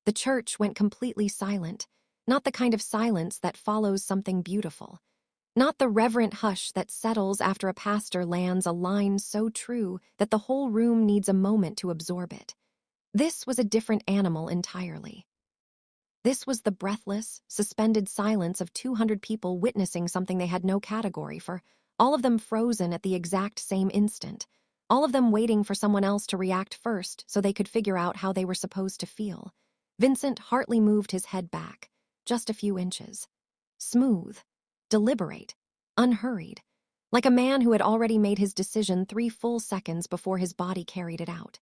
The church went completely silent, not the kind of silence that follows something beautiful. Not the reverent hush that settles after a pastor lands a line so true that the whole room needs a moment to absorb it. This was a different animal entirely. This was the breathless, suspended silence of 200 people witnessing something they had no category for, all of them frozen at the exact same instant, all of them waiting for someone else to react first so they could figure out how they were supposed to feel. Vincent Hartley moved his head back, just a few inches. Smooth, deliberate, unhurried, like a man who had already made his decision 3 full seconds before his body carried it out.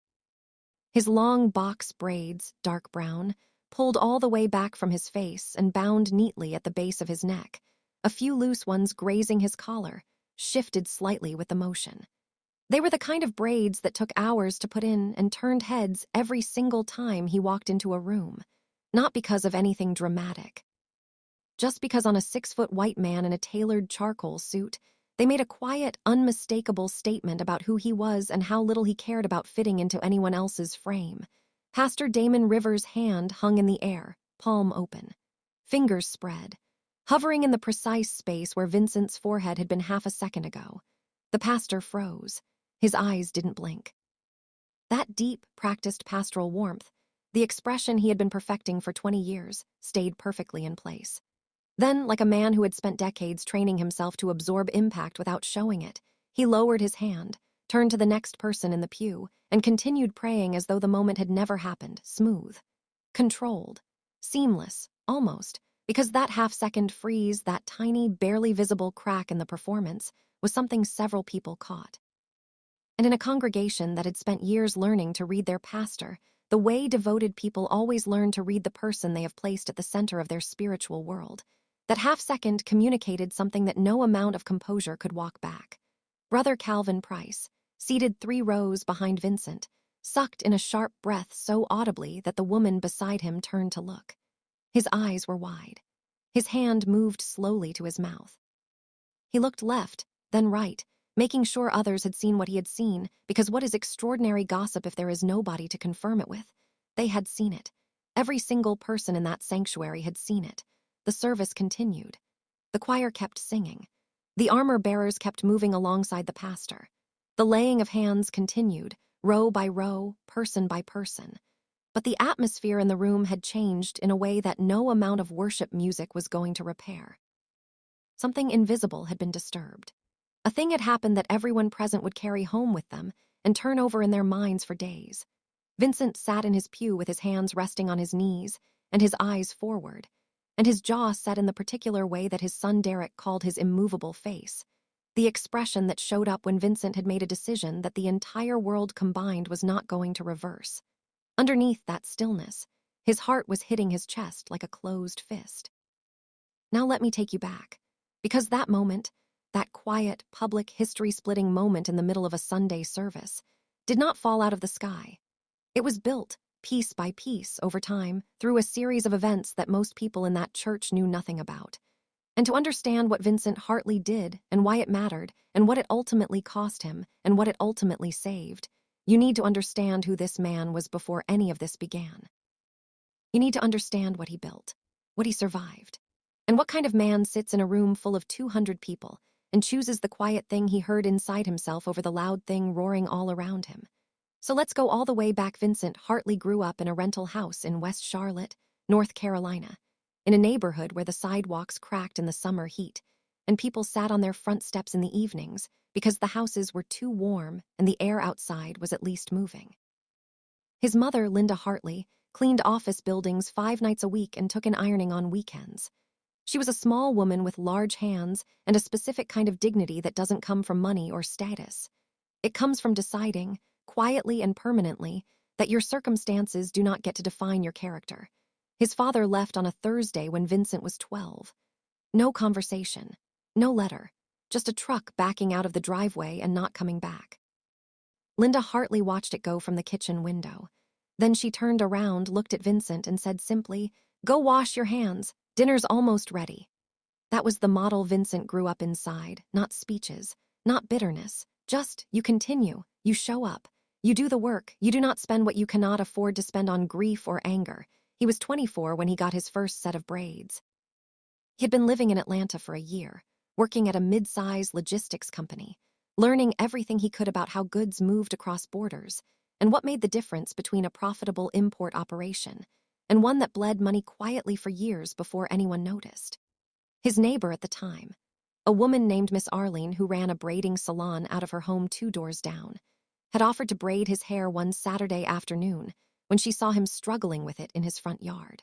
His long box braids, dark brown, pulled all the way back from his face and bound neatly at the base of his neck, a few loose ones grazing his collar, shifted slightly with the motion. They were the kind of braids that took hours to put in and turned heads every single time he walked into a room, not because of anything dramatic. Just because on a 6-foot white man in a tailored charcoal suit, they made a quiet, unmistakable statement about who he was and how little he cared about fitting into anyone else's frame. Pastor Damon Rivers' hand hung in the air, palm open. Fingers spread, hovering in the precise space where Vincent's forehead had been half a second ago. The pastor froze. His eyes didn't blink. That deep, practiced pastoral warmth, the expression he had been perfecting for 20 years, stayed perfectly in place. Then, like a man who had spent decades training himself to absorb impact without showing it, he lowered his hand, turned to the next person in the pew, and continued praying as though the moment had never happened, smooth, controlled, seamless, almost, because that half-second freeze, that tiny, barely visible crack in the performance, was something several people caught. And in a congregation that had spent years learning to read their pastor, the way devoted people always learn to read the person they have placed at the center of their spiritual world, that half-second communicated something that no amount of composure could walk back. Brother Calvin Price, seated 3 rows behind Vincent, sucked in a sharp breath so audibly that the woman beside him turned to look. His eyes were wide. His hand moved slowly to his mouth. He looked left, then right, making sure others had seen what he had seen, because what is extraordinary gossip if there is nobody to confirm it with? They had seen it. Every single person in that sanctuary had seen it. The service continued. The choir kept singing. The armor-bearers kept moving alongside the pastor. The laying of hands continued, row by row, person by person. But the atmosphere in the room had changed in a way that no amount of worship music was going to repair. Something invisible had been disturbed. A thing had happened that everyone present would carry home with them and turn over in their minds for days. Vincent sat in his pew with his hands resting on his knees and his eyes forward, and his jaw set in the particular way that his son Derek called his immovable face, the expression that showed up when Vincent had made a decision that the entire world combined was not going to reverse. Underneath that stillness, his heart was hitting his chest like a closed fist. Now let me take you back, because that moment, that quiet, public, history-splitting moment in the middle of a Sunday service, did not fall out of the sky. It was built, piece by piece, over time, through a series of events that most people in that church knew nothing about. And to understand what Vincent Hartley did, and why it mattered, and what it ultimately cost him, and what it ultimately saved, you need to understand who this man was before any of this began. You need to understand what he built, what he survived, and what kind of man sits in a room full of 200 people and chooses the quiet thing he heard inside himself over the loud thing roaring all around him. So let's go all the way back. Vincent Hartley grew up in a rental house in West Charlotte, North Carolina, in a neighborhood where the sidewalks cracked in the summer heat, and people sat on their front steps in the evenings because the houses were too warm and the air outside was at least moving. His mother, Linda Hartley, cleaned office buildings 5 nights a week and took in ironing on weekends. She was a small woman with large hands and a specific kind of dignity that doesn't come from money or status. It comes from deciding, quietly and permanently, that your circumstances do not get to define your character. His father left on a Thursday when Vincent was 12. No conversation, no letter, just a truck backing out of the driveway and not coming back. Linda Hartley watched it go from the kitchen window. Then she turned around, looked at Vincent, and said simply, "Go wash your hands. Dinner's almost ready." That was the model Vincent grew up inside, not speeches, not bitterness, just you continue, you show up, you do the work, you do not spend what you cannot afford to spend on grief or anger. He was 24 when he got his first set of braids. He had been living in Atlanta for a year, working at a mid-size logistics company, learning everything he could about how goods moved across borders and what made the difference between a profitable import operation and one that bled money quietly for years before anyone noticed. His neighbor at the time, a woman named Miss Arlene who ran a braiding salon out of her home 2 doors down, had offered to braid his hair one Saturday afternoon when she saw him struggling with it in his front yard.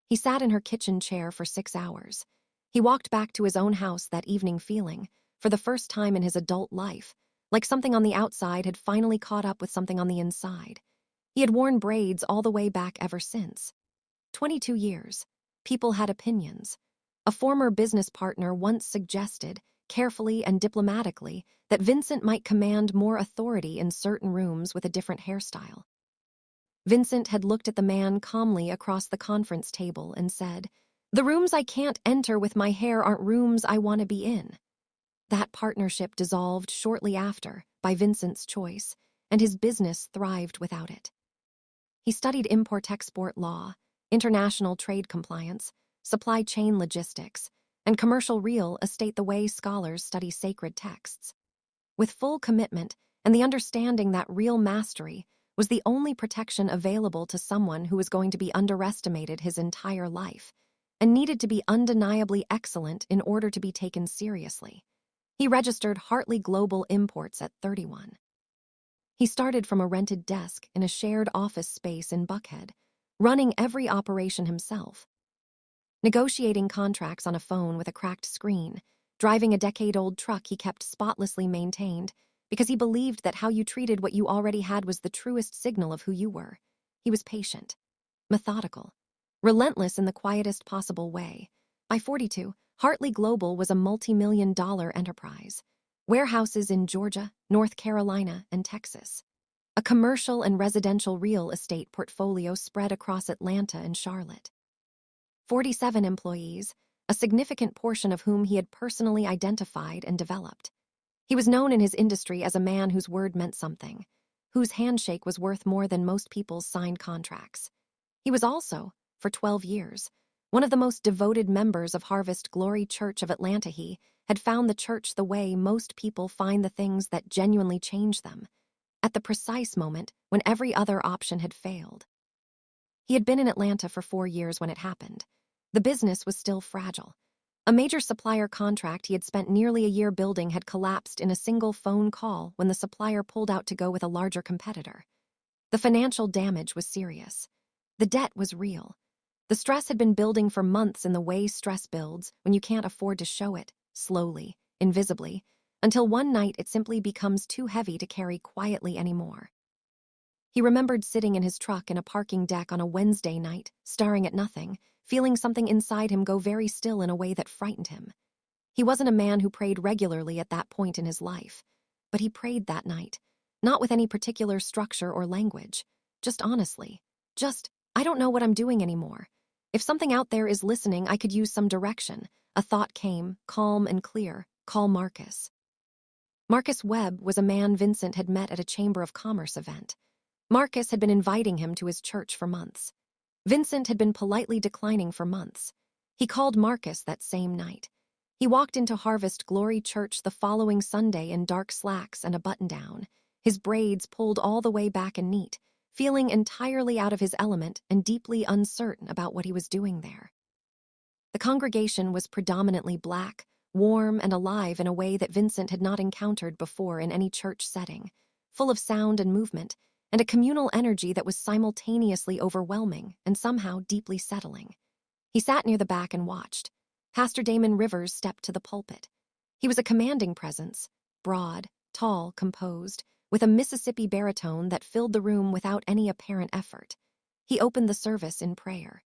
He sat in her kitchen chair for 6 hours. He walked back to his own house that evening feeling, for the first time in his adult life, like something on the outside had finally caught up with something on the inside. He had worn braids all the way back ever since. 22 years. People had opinions. A former business partner once suggested, carefully and diplomatically, that Vincent might command more authority in certain rooms with a different hairstyle. Vincent had looked at the man calmly across the conference table and said, "The rooms I can't enter with my hair aren't rooms I want to be in." That partnership dissolved shortly after, by Vincent's choice, and his business thrived without it. He studied import-export law, international trade compliance, supply chain logistics, and commercial real estate the way scholars study sacred texts. With full commitment and the understanding that real mastery was the only protection available to someone who was going to be underestimated his entire life and needed to be undeniably excellent in order to be taken seriously. He registered Hartley Global Imports at 31. He started from a rented desk in a shared office space in Buckhead, running every operation himself. Negotiating contracts on a phone with a cracked screen, driving a decade-old truck he kept spotlessly maintained, because he believed that how you treated what you already had was the truest signal of who you were. He was patient, methodical, relentless in the quietest possible way. By 42, Hartley Global was a multi-million-dollar enterprise. Warehouses in Georgia, North Carolina, and Texas. A commercial and residential real estate portfolio spread across Atlanta and Charlotte. 47 employees, a significant portion of whom he had personally identified and developed. He was known in his industry as a man whose word meant something, whose handshake was worth more than most people's signed contracts. He was also, for 12 years, one of the most devoted members of Harvest Glory Church of Atlanta. He had found the church the way most people find the things that genuinely change them, at the precise moment when every other option had failed. He had been in Atlanta for 4 years when it happened. The business was still fragile. A major supplier contract he had spent nearly a year building had collapsed in a single phone call when the supplier pulled out to go with a larger competitor. The financial damage was serious. The debt was real. The stress had been building for months in the way stress builds when you can't afford to show it, slowly, invisibly, until one night it simply becomes too heavy to carry quietly anymore. He remembered sitting in his truck in a parking deck on a Wednesday night, staring at nothing, feeling something inside him go very still in a way that frightened him. He wasn't a man who prayed regularly at that point in his life, but he prayed that night, not with any particular structure or language, just honestly. I don't know what I'm doing anymore. If something out there is listening, I could use some direction. A thought came, calm and clear. Call Marcus. Marcus Webb was a man Vincent had met at a Chamber of Commerce event. Marcus had been inviting him to his church for months. Vincent had been politely declining for months. He called Marcus that same night. He walked into Harvest Glory Church the following Sunday in dark slacks and a button-down, his braids pulled all the way back and neat, feeling entirely out of his element and deeply uncertain about what he was doing there. The congregation was predominantly black, warm and alive in a way that Vincent had not encountered before in any church setting, full of sound and movement, and a communal energy that was simultaneously overwhelming and somehow deeply settling. He sat near the back and watched. Pastor Damon Rivers stepped to the pulpit. He was a commanding presence, broad, tall, composed, with a Mississippi baritone that filled the room without any apparent effort. He opened the service in prayer.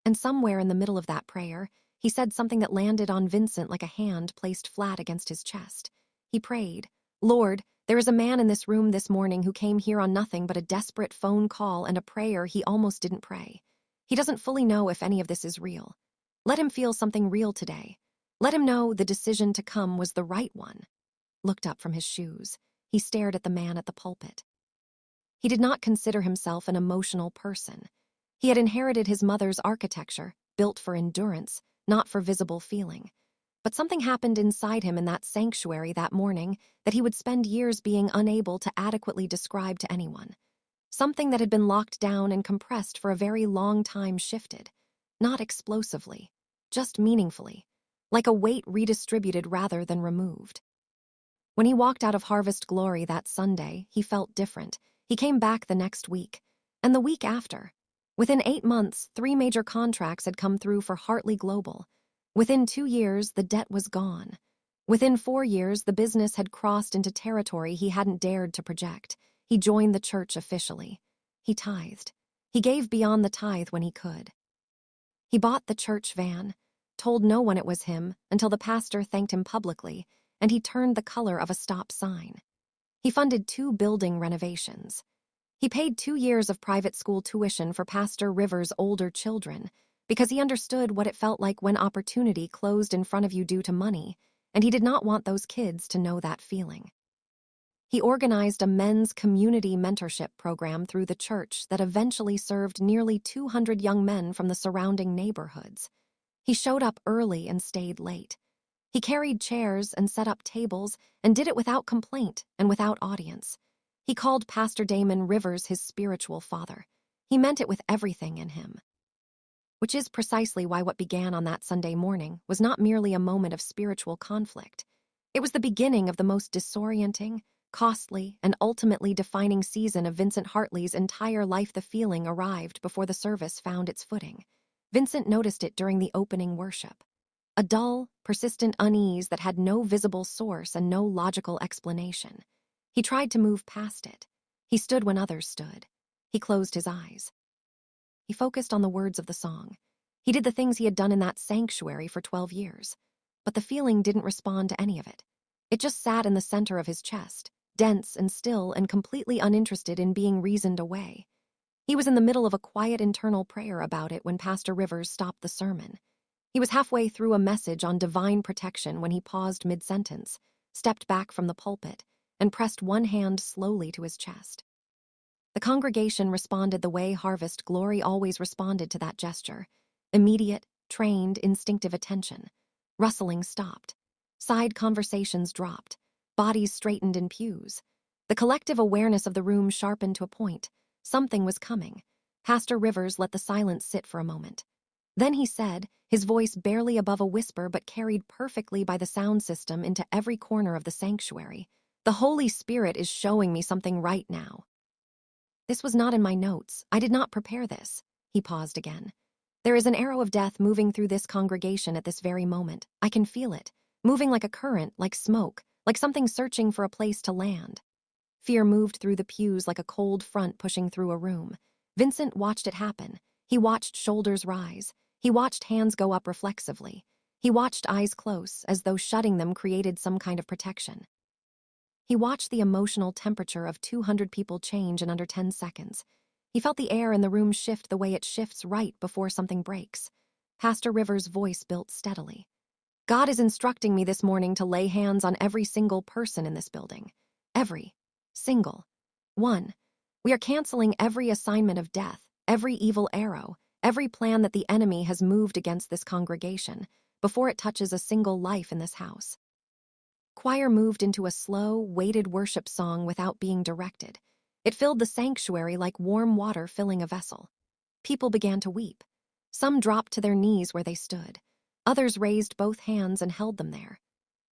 And somewhere in the middle of that prayer, he said something that landed on Vincent like a hand placed flat against his chest. He prayed, "Lord, there is a man in this room this morning who came here on nothing but a desperate phone call and a prayer he almost didn't pray. He doesn't fully know if any of this is real. Let him feel something real today. Let him know the decision to come was the right one." Looked up from his shoes. He stared at the man at the pulpit. He did not consider himself an emotional person. He had inherited his mother's architecture, built for endurance, not for visible feeling. But something happened inside him in that sanctuary that morning that he would spend years being unable to adequately describe to anyone. Something that had been locked down and compressed for a very long time shifted, not explosively, just meaningfully, like a weight redistributed rather than removed. When he walked out of Harvest Glory that Sunday, he felt different. He came back the next week, and the week after. Within 8 months, 3 major contracts had come through for Hartley Global. Within 2 years, the debt was gone. Within 4 years, the business had crossed into territory he hadn't dared to project. He joined the church officially. He tithed. He gave beyond the tithe when he could. He bought the church van, told no one it was him until the pastor thanked him publicly, and he turned the color of a stop sign. He funded 2 building renovations. He paid 2 years of private school tuition for Pastor Rivers' older children because he understood what it felt like when opportunity closed in front of you due to money, and he did not want those kids to know that feeling. He organized a men's community mentorship program through the church that eventually served nearly 200 young men from the surrounding neighborhoods. He showed up early and stayed late. He carried chairs and set up tables and did it without complaint and without audience. He called Pastor Damon Rivers his spiritual father. He meant it with everything in him. Which is precisely why what began on that Sunday morning was not merely a moment of spiritual conflict. It was the beginning of the most disorienting, costly, and ultimately defining season of Vincent Hartley's entire life. The feeling arrived before the service found its footing. Vincent noticed it during the opening worship. A dull, persistent unease that had no visible source and no logical explanation. He tried to move past it. He stood when others stood. He closed his eyes. He focused on the words of the song. He did the things he had done in that sanctuary for 12 years. But the feeling didn't respond to any of it. It just sat in the center of his chest, dense and still and completely uninterested in being reasoned away. He was in the middle of a quiet internal prayer about it when Pastor Rivers stopped the sermon. He was halfway through a message on divine protection when he paused mid-sentence, stepped back from the pulpit, and pressed one hand slowly to his chest. The congregation responded the way Harvest Glory always responded to that gesture. Immediate, trained, instinctive attention. Rustling stopped. Side conversations dropped. Bodies straightened in pews. The collective awareness of the room sharpened to a point. Something was coming. Pastor Rivers let the silence sit for a moment. Then he said, his voice barely above a whisper but carried perfectly by the sound system into every corner of the sanctuary, "The Holy Spirit is showing me something right now." This was not in my notes. I did not prepare this. He paused again. There is an arrow of death moving through this congregation at this very moment. I can feel it, moving like a current, like smoke, like something searching for a place to land. Fear moved through the pews like a cold front pushing through a room. Vincent watched it happen. He watched shoulders rise. He watched hands go up reflexively. He watched eyes close, as though shutting them created some kind of protection. He watched the emotional temperature of 200 people change in under 10 seconds. He felt the air in the room shift the way it shifts right before something breaks. Pastor Rivers' voice built steadily. God is instructing me this morning to lay hands on every single person in this building. Every single one. We are canceling every assignment of death, every evil arrow, every plan that the enemy has moved against this congregation before it touches a single life in this house. Choir moved into a slow, weighted worship song without being directed. It filled the sanctuary like warm water filling a vessel. People began to weep. Some dropped to their knees where they stood. Others raised both hands and held them there.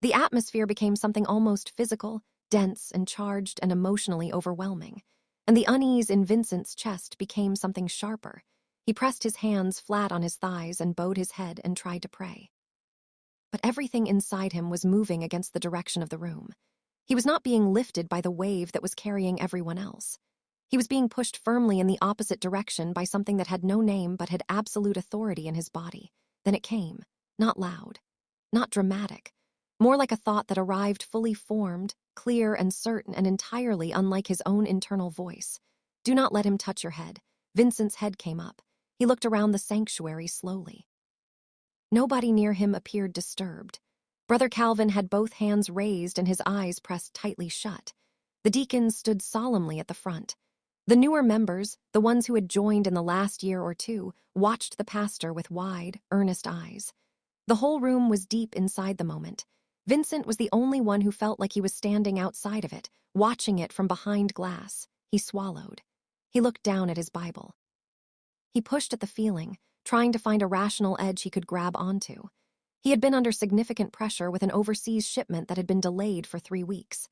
The atmosphere became something almost physical, dense and charged and emotionally overwhelming. And the unease in Vincent's chest became something sharper. He pressed his hands flat on his thighs and bowed his head and tried to pray. But everything inside him was moving against the direction of the room. He was not being lifted by the wave that was carrying everyone else. He was being pushed firmly in the opposite direction by something that had no name but had absolute authority in his body. Then it came, not loud, not dramatic, more like a thought that arrived fully formed, clear and certain and entirely unlike his own internal voice. "Do not let him touch your head." Vincent's head came up. He looked around the sanctuary slowly. Nobody near him appeared disturbed. Brother Calvin had both hands raised and his eyes pressed tightly shut. The deacons stood solemnly at the front. The newer members, the ones who had joined in the last year or two, watched the pastor with wide, earnest eyes. The whole room was deep inside the moment. Vincent was the only one who felt like he was standing outside of it, watching it from behind glass. He swallowed. He looked down at his Bible. He pushed at the feeling, trying to find a rational edge he could grab onto. He had been under significant pressure with an overseas shipment that had been delayed for 3 weeks.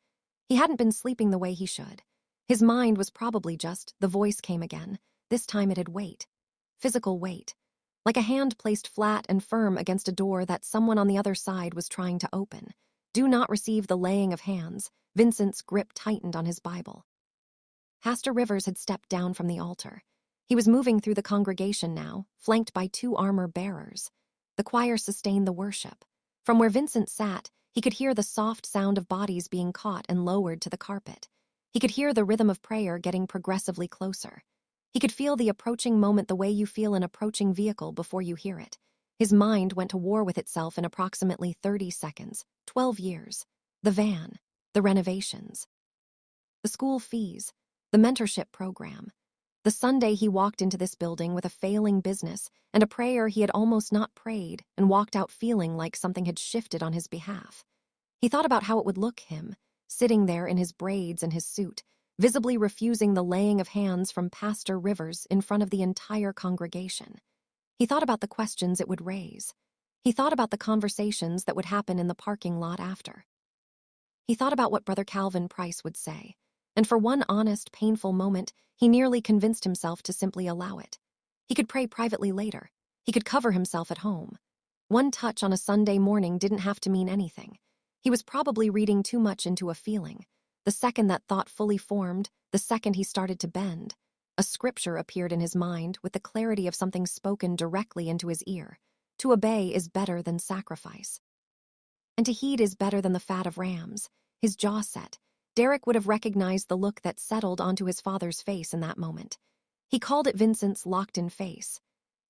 He hadn't been sleeping the way he should. His mind was probably just, the voice came again. This time it had weight. Physical weight. Like a hand placed flat and firm against a door that someone on the other side was trying to open. Do not receive the laying of hands. Vincent's grip tightened on his Bible. Pastor Rivers had stepped down from the altar. He was moving through the congregation now, flanked by 2 armor bearers. The choir sustained the worship. From where Vincent sat, he could hear the soft sound of bodies being caught and lowered to the carpet. He could hear the rhythm of prayer getting progressively closer. He could feel the approaching moment the way you feel an approaching vehicle before you hear it. His mind went to war with itself in approximately 30 seconds, 12 years. The van, the renovations, the school fees, the mentorship program. The Sunday he walked into this building with a failing business and a prayer he had almost not prayed and walked out feeling like something had shifted on his behalf. He thought about how it would look him, sitting there in his braids and his suit, visibly refusing the laying of hands from Pastor Rivers in front of the entire congregation. He thought about the questions it would raise. He thought about the conversations that would happen in the parking lot after. He thought about what Brother Calvin Price would say, and for one honest, painful moment, he nearly convinced himself to simply allow it. He could pray privately later. He could cover himself at home. One touch on a Sunday morning didn't have to mean anything. He was probably reading too much into a feeling. The second that thought fully formed, the second he started to bend, a scripture appeared in his mind with the clarity of something spoken directly into his ear. To obey is better than sacrifice. And to heed is better than the fat of rams. His jaw set. Derek would have recognized the look that settled onto his father's face in that moment. He called it Vincent's locked-in face.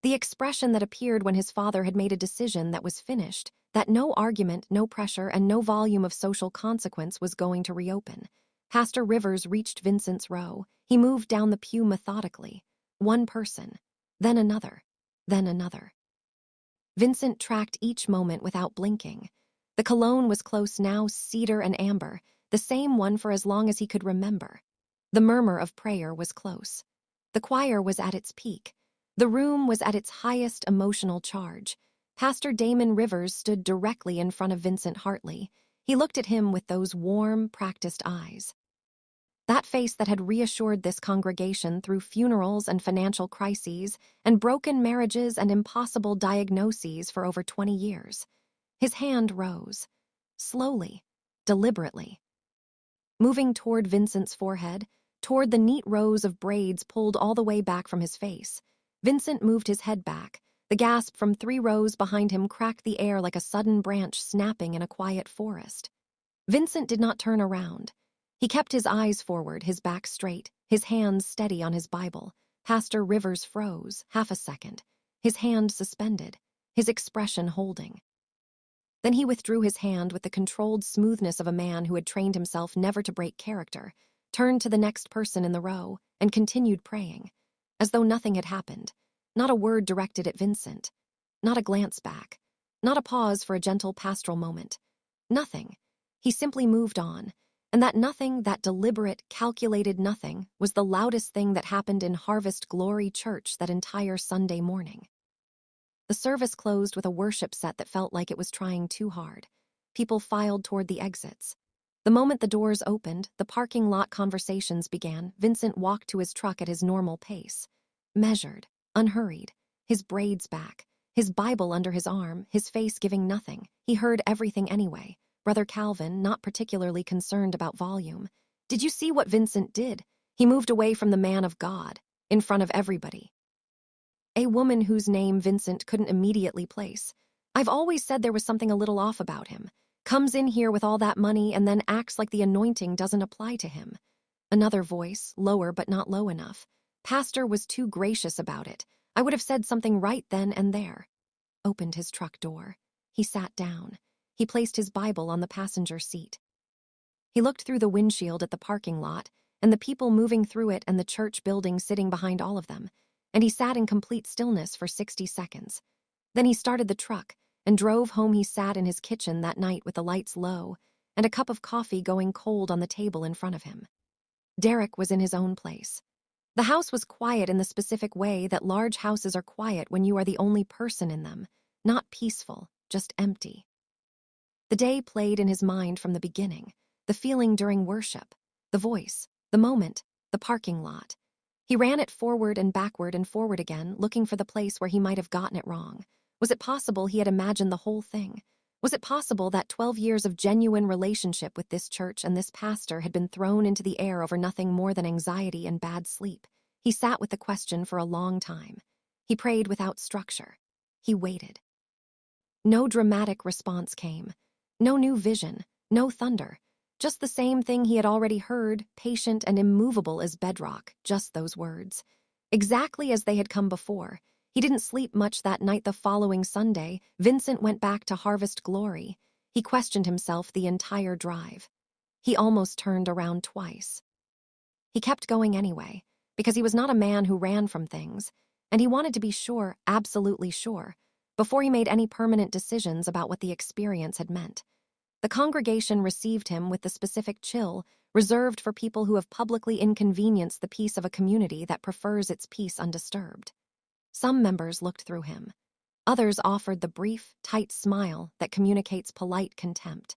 The expression that appeared when his father had made a decision that was finished, that no argument, no pressure, and no volume of social consequence was going to reopen. Pastor Rivers reached Vincent's row. He moved down the pew methodically. One person, then another, then another. Vincent tracked each moment without blinking. The cologne was close now, cedar and amber, the same one for as long as he could remember. The murmur of prayer was close. The choir was at its peak. The room was at its highest emotional charge. Pastor Damon Rivers stood directly in front of Vincent Hartley. He looked at him with those warm, practiced eyes. That face that had reassured this congregation through funerals and financial crises and broken marriages and impossible diagnoses for over 20 years. His hand rose. Slowly, deliberately. Moving toward Vincent's forehead, toward the neat rows of braids pulled all the way back from his face. Vincent moved his head back. The gasp from 3 rows behind him cracked the air like a sudden branch snapping in a quiet forest. Vincent did not turn around. He kept his eyes forward, his back straight, his hands steady on his Bible. Pastor Rivers froze, half a second, his hand suspended, his expression holding. Then he withdrew his hand with the controlled smoothness of a man who had trained himself never to break character, turned to the next person in the row, and continued praying, as though nothing had happened. Not a word directed at Vincent. Not a glance back. Not a pause for a gentle pastoral moment. Nothing. He simply moved on. And that nothing, that deliberate, calculated nothing, was the loudest thing that happened in Harvest Glory Church that entire Sunday morning. The service closed with a worship set that felt like it was trying too hard. People filed toward the exits. The moment the doors opened, the parking lot conversations began. Vincent walked to his truck at his normal pace. Measured, unhurried, his braids back, his Bible under his arm, his face giving nothing. He heard everything anyway. Brother Calvin, not particularly concerned about volume. Did you see what Vincent did? He moved away from the man of God, in front of everybody. A woman whose name Vincent couldn't immediately place. I've always said there was something a little off about him. Comes in here with all that money and then acts like the anointing doesn't apply to him. Another voice, lower but not low enough. Pastor was too gracious about it. I would have said something right then and there. Opened his truck door. He sat down. He placed his Bible on the passenger seat. He looked through the windshield at the parking lot, and the people moving through it and the church building sitting behind all of them, and he sat in complete stillness for 60 seconds. Then he started the truck and drove home. He sat in his kitchen that night with the lights low and a cup of coffee going cold on the table in front of him. Derek was in his own place. The house was quiet in the specific way that large houses are quiet when you are the only person in them, not peaceful, just empty. The day played in his mind from the beginning, the feeling during worship, the voice, the moment, the parking lot. He ran it forward and forward again, looking for the place where he might have gotten it wrong. Was it possible he had imagined the whole thing? Was it possible that 12 years of genuine relationship with this church and this pastor had been thrown into the air over nothing more than anxiety and bad sleep? He sat with the question for a long time. He prayed without structure. He waited. No dramatic response came. No new vision, no thunder. Just the same thing he had already heard, patient and immovable as bedrock, just those words. Exactly as they had come before. He didn't sleep much that night. The following Sunday, Vincent went back to Harvest Glory. He questioned himself the entire drive. He almost turned around twice. He kept going anyway, because he was not a man who ran from things, and he wanted to be sure, absolutely sure, before he made any permanent decisions about what the experience had meant. The congregation received him with the specific chill reserved for people who have publicly inconvenienced the peace of a community that prefers its peace undisturbed. Some members looked through him. Others offered the brief, tight smile that communicates polite contempt.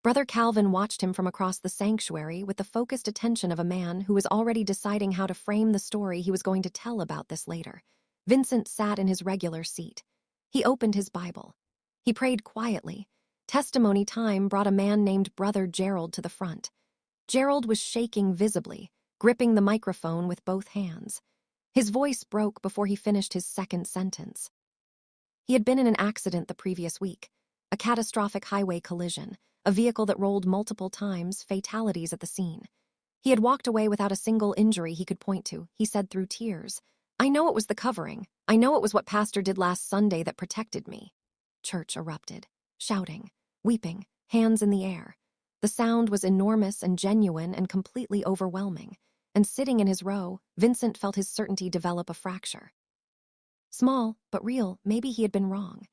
Brother Calvin watched him from across the sanctuary with the focused attention of a man who was already deciding how to frame the story he was going to tell about this later. Vincent sat in his regular seat. He opened his Bible. He prayed quietly. Testimony time brought a man named Brother Gerald to the front. Gerald was shaking visibly, gripping the microphone with both hands. His voice broke before he finished his second sentence. He had been in an accident the previous week, a catastrophic highway collision, a vehicle that rolled multiple times, fatalities at the scene. He had walked away without a single injury he could point to, he said through tears. I know it was the covering. I know it was what Pastor did last Sunday that protected me. Church erupted, shouting, weeping, hands in the air. The sound was enormous and genuine and completely overwhelming. And sitting in his row, Vincent felt his certainty develop a fracture. Small, but real, maybe he had been wrong.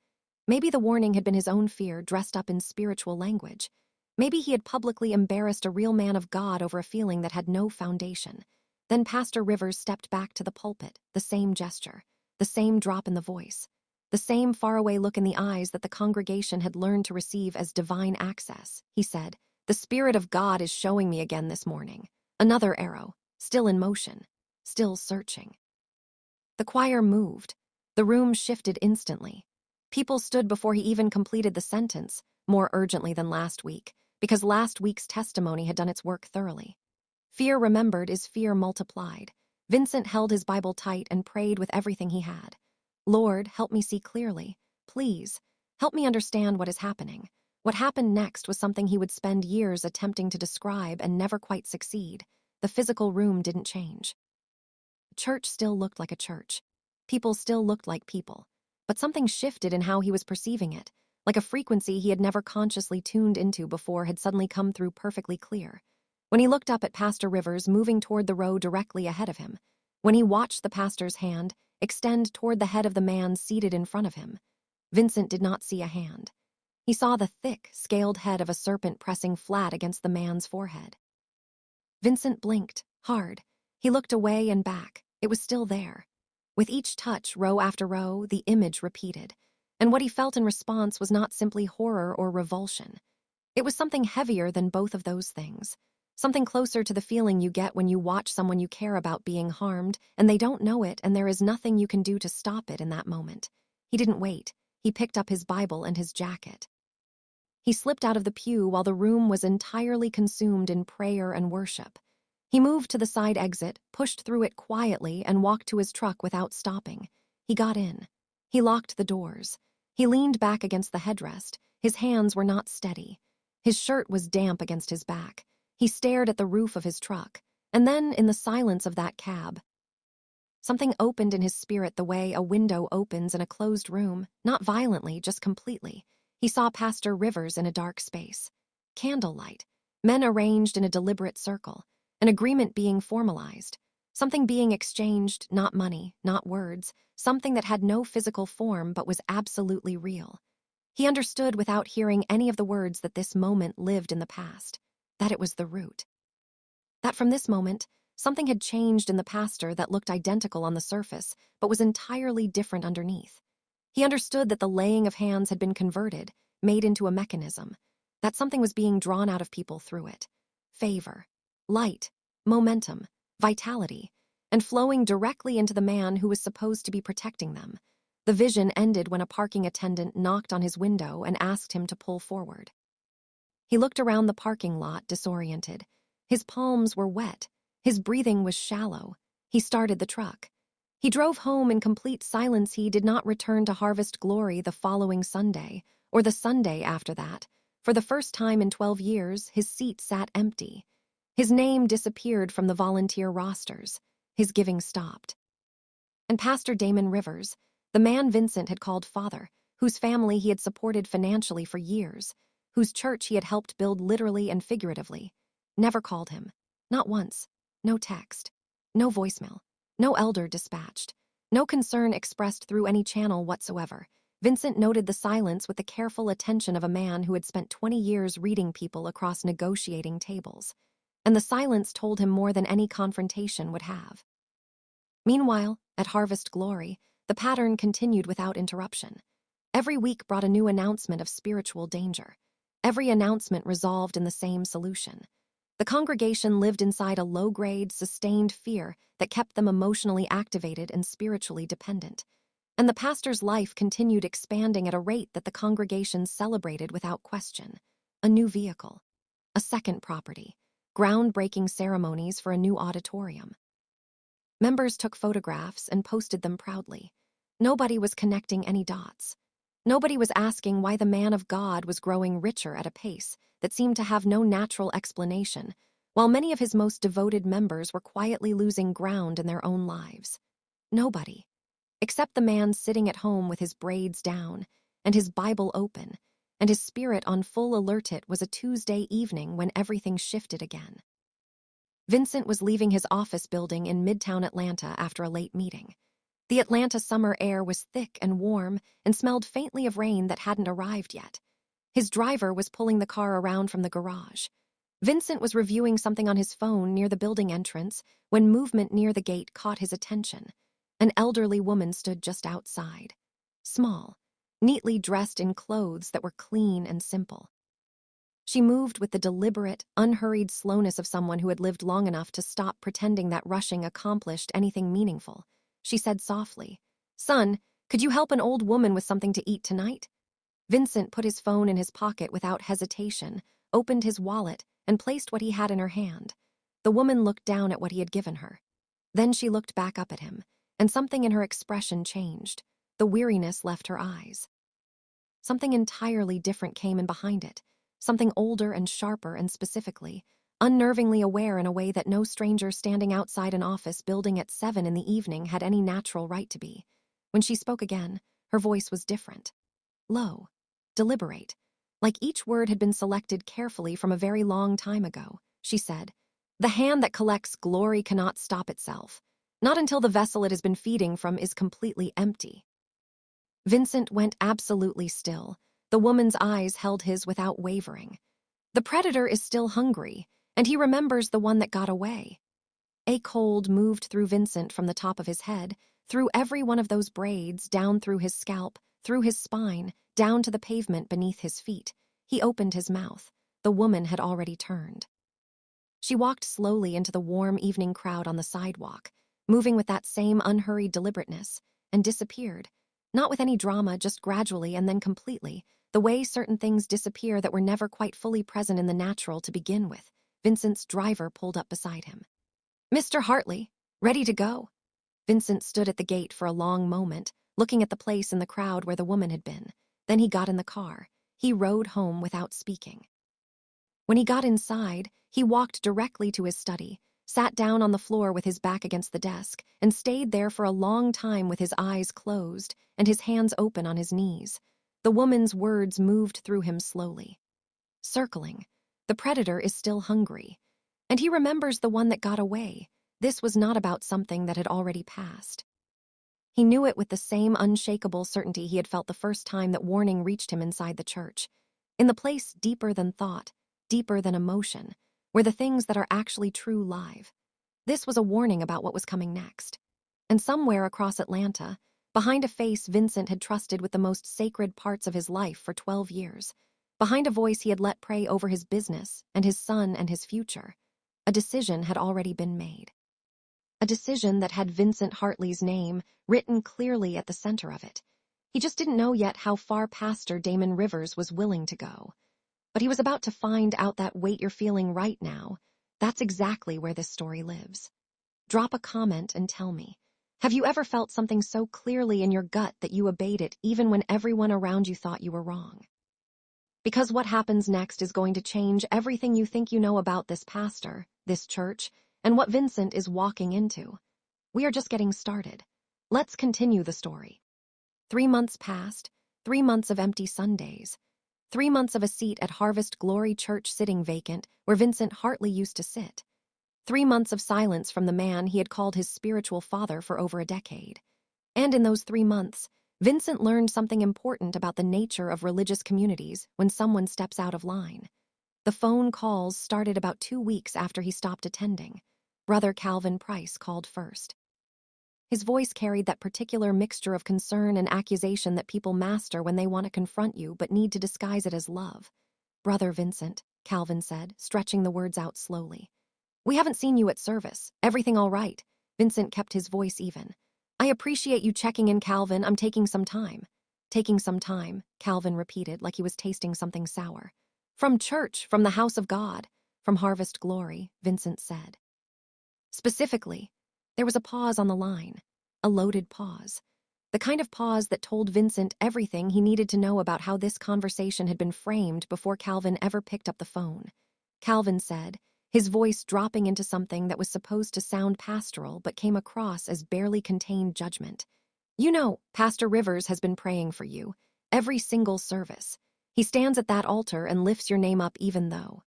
Maybe the warning had been his own fear dressed up in spiritual language. Maybe he had publicly embarrassed a real man of God over a feeling that had no foundation. Then Pastor Rivers stepped back to the pulpit, the same gesture, the same drop in the voice, the same faraway look in the eyes that the congregation had learned to receive as divine access. He said, "The Spirit of God is showing me again this morning. Another arrow. Still in motion, still searching." The choir moved. The room shifted instantly. People stood before he even completed the sentence, more urgently than last week, because last week's testimony had done its work thoroughly. Fear remembered is fear multiplied. Vincent held his Bible tight and prayed with everything he had. Lord, help me see clearly. Please, help me understand what is happening. What happened next was something he would spend years attempting to describe and never quite succeed. The physical room didn't change. Church still looked like a church. People still looked like people. But something shifted in how he was perceiving it, like a frequency he had never consciously tuned into before had suddenly come through perfectly clear. When he looked up at Pastor Rivers moving toward the row directly ahead of him, when he watched the pastor's hand extend toward the head of the man seated in front of him, Vincent did not see a hand. He saw the thick, scaled head of a serpent pressing flat against the man's forehead. Vincent blinked, hard. He looked away and back. It was still there. With each touch, row after row, the image repeated. And what he felt in response was not simply horror or revulsion. It was something heavier than both of those things. Something closer to the feeling you get when you watch someone you care about being harmed, and they don't know it, and there is nothing you can do to stop it in that moment. He didn't wait. He picked up his Bible and his jacket. He slipped out of the pew while the room was entirely consumed in prayer and worship. He moved to the side exit, pushed through it quietly, and walked to his truck without stopping. He got in. He locked the doors. He leaned back against the headrest. His hands were not steady. His shirt was damp against his back. He stared at the roof of his truck. And then, in the silence of that cab, something opened in his spirit the way a window opens in a closed room, not violently, just completely. He saw Pastor Rivers in a dark space. Candlelight. Men arranged in a deliberate circle. an agreement being formalized, something being exchanged, not money, not words, something that had no physical form but was absolutely real. He understood without hearing any of the words that this moment lived in the past, that it was the root. That from this moment, something had changed in the pastor that looked identical on the surface, but was entirely different underneath. He understood that the laying of hands had been converted, made into a mechanism, that something was being drawn out of people through it. Favor, light, momentum, vitality, and flowing directly into the man who was supposed to be protecting them. The vision ended when a parking attendant knocked on his window and asked him to pull forward. He looked around the parking lot, disoriented. His palms were wet. His breathing was shallow. He started the truck. He drove home in complete silence. He did not return to Harvest Glory the following Sunday, or the Sunday after that. For the first time in 12 years, his seat sat empty. His name disappeared from the volunteer rosters. His giving stopped. And Pastor Damon Rivers, the man Vincent had called father, whose family he had supported financially for years, whose church he had helped build literally and figuratively, never called him. Not once. No text. No voicemail. No elder dispatched. No concern expressed through any channel whatsoever. Vincent noted the silence with the careful attention of a man who had spent 20 years reading people across negotiating tables. And the silence told him more than any confrontation would have. Meanwhile, at Harvest Glory, the pattern continued without interruption. Every week brought a new announcement of spiritual danger. Every announcement resolved in the same solution. The congregation lived inside a low-grade, sustained fear that kept them emotionally activated and spiritually dependent. And the pastor's life continued expanding at a rate that the congregation celebrated without question. A new vehicle. A second property. Groundbreaking ceremonies for a new auditorium. Members took photographs and posted them proudly. Nobody was connecting any dots. Nobody was asking why the man of God was growing richer at a pace that seemed to have no natural explanation, while many of his most devoted members were quietly losing ground in their own lives. Nobody, except the man sitting at home with his braids down and his Bible open and his spirit on full alert. It was a Tuesday evening when everything shifted again. Vincent was leaving his office building in Midtown Atlanta after a late meeting. The Atlanta summer air was thick and warm and smelled faintly of rain that hadn't arrived yet. His driver was pulling the car around from the garage. Vincent was reviewing something on his phone near the building entrance when movement near the gate caught his attention. An elderly woman stood just outside. Small, neatly dressed in clothes that were clean and simple. She moved with the deliberate, unhurried slowness of someone who had lived long enough to stop pretending that rushing accomplished anything meaningful. She said softly, "Son, could you help an old woman with something to eat tonight?" Vincent put his phone in his pocket without hesitation, opened his wallet, and placed what he had in her hand. The woman looked down at what he had given her. Then she looked back up at him, and something in her expression changed. The weariness left her eyes. Something entirely different came in behind it. Something older and sharper and specifically, unnervingly aware in a way that no stranger standing outside an office building at 7 in the evening had any natural right to be. When she spoke again, her voice was different. Low, deliberate, like each word had been selected carefully from a very long time ago. She said, "The hand that collects glory cannot stop itself, not until the vessel it has been feeding from is completely empty." Vincent went absolutely still. The woman's eyes held his without wavering. The predator is still hungry, and he remembers the one that got away. A cold moved through Vincent from the top of his head, through every one of those braids, down through his scalp, through his spine, down to the pavement beneath his feet. He opened his mouth. The woman had already turned. She walked slowly into the warm evening crowd on the sidewalk, moving with that same unhurried deliberateness, and disappeared. Not with any drama, just gradually and then completely, the way certain things disappear that were never quite fully present in the natural to begin with. Vincent's driver pulled up beside him. "Mr. Hartley, ready to go?" Vincent stood at the gate for a long moment, looking at the place in the crowd where the woman had been. Then he got in the car. He rode home without speaking. When he got inside, he walked directly to his study, sat down on the floor with his back against the desk, and stayed there for a long time with his eyes closed and his hands open on his knees. The woman's words moved through him slowly. Circling. The predator is still hungry. And he remembers the one that got away. This was not about something that had already passed. He knew it with the same unshakable certainty he had felt the first time that warning reached him inside the church. In the place deeper than thought, deeper than emotion, where the things that are actually true live. This was a warning about what was coming next. And somewhere across Atlanta, behind a face Vincent had trusted with the most sacred parts of his life for 12 years, behind a voice he had let pray over his business and his son and his future, a decision had already been made. A decision that had Vincent Hartley's name written clearly at the center of it. He just didn't know yet how far Pastor Damon Rivers was willing to go. But he was about to find out that weight you're feeling right now. That's exactly where this story lives. Drop a comment and tell me. Have you ever felt something so clearly in your gut that you obeyed it even when everyone around you thought you were wrong? Because what happens next is going to change everything you think you know about this pastor, this church, and what Vincent is walking into. We are just getting started. Let's continue the story. 3 months passed, 3 months of empty Sundays, 3 months of a seat at Harvest Glory Church sitting vacant where Vincent Hartley used to sit. 3 months of silence from the man he had called his spiritual father for over a decade. And in those 3 months, Vincent learned something important about the nature of religious communities when someone steps out of line. The phone calls started about 2 weeks after he stopped attending. Brother Calvin Price called first. His voice carried that particular mixture of concern and accusation that people master when they want to confront you but need to disguise it as love. "Brother Vincent," Calvin said, stretching the words out slowly. "We haven't seen you at service. Everything all right?" Vincent kept his voice even. "I appreciate you checking in, Calvin. I'm taking some time." "Taking some time," Calvin repeated like he was tasting something sour. "From church, from the house of God, from Harvest Glory," Vincent said. Specifically, there was a pause on the line, a loaded pause. The kind of pause that told Vincent everything he needed to know about how this conversation had been framed before Calvin ever picked up the phone. Calvin said, his voice dropping into something that was supposed to sound pastoral but came across as barely contained judgment. "You know, Pastor Rivers has been praying for you. Every single service. He stands at that altar and lifts your name up even though."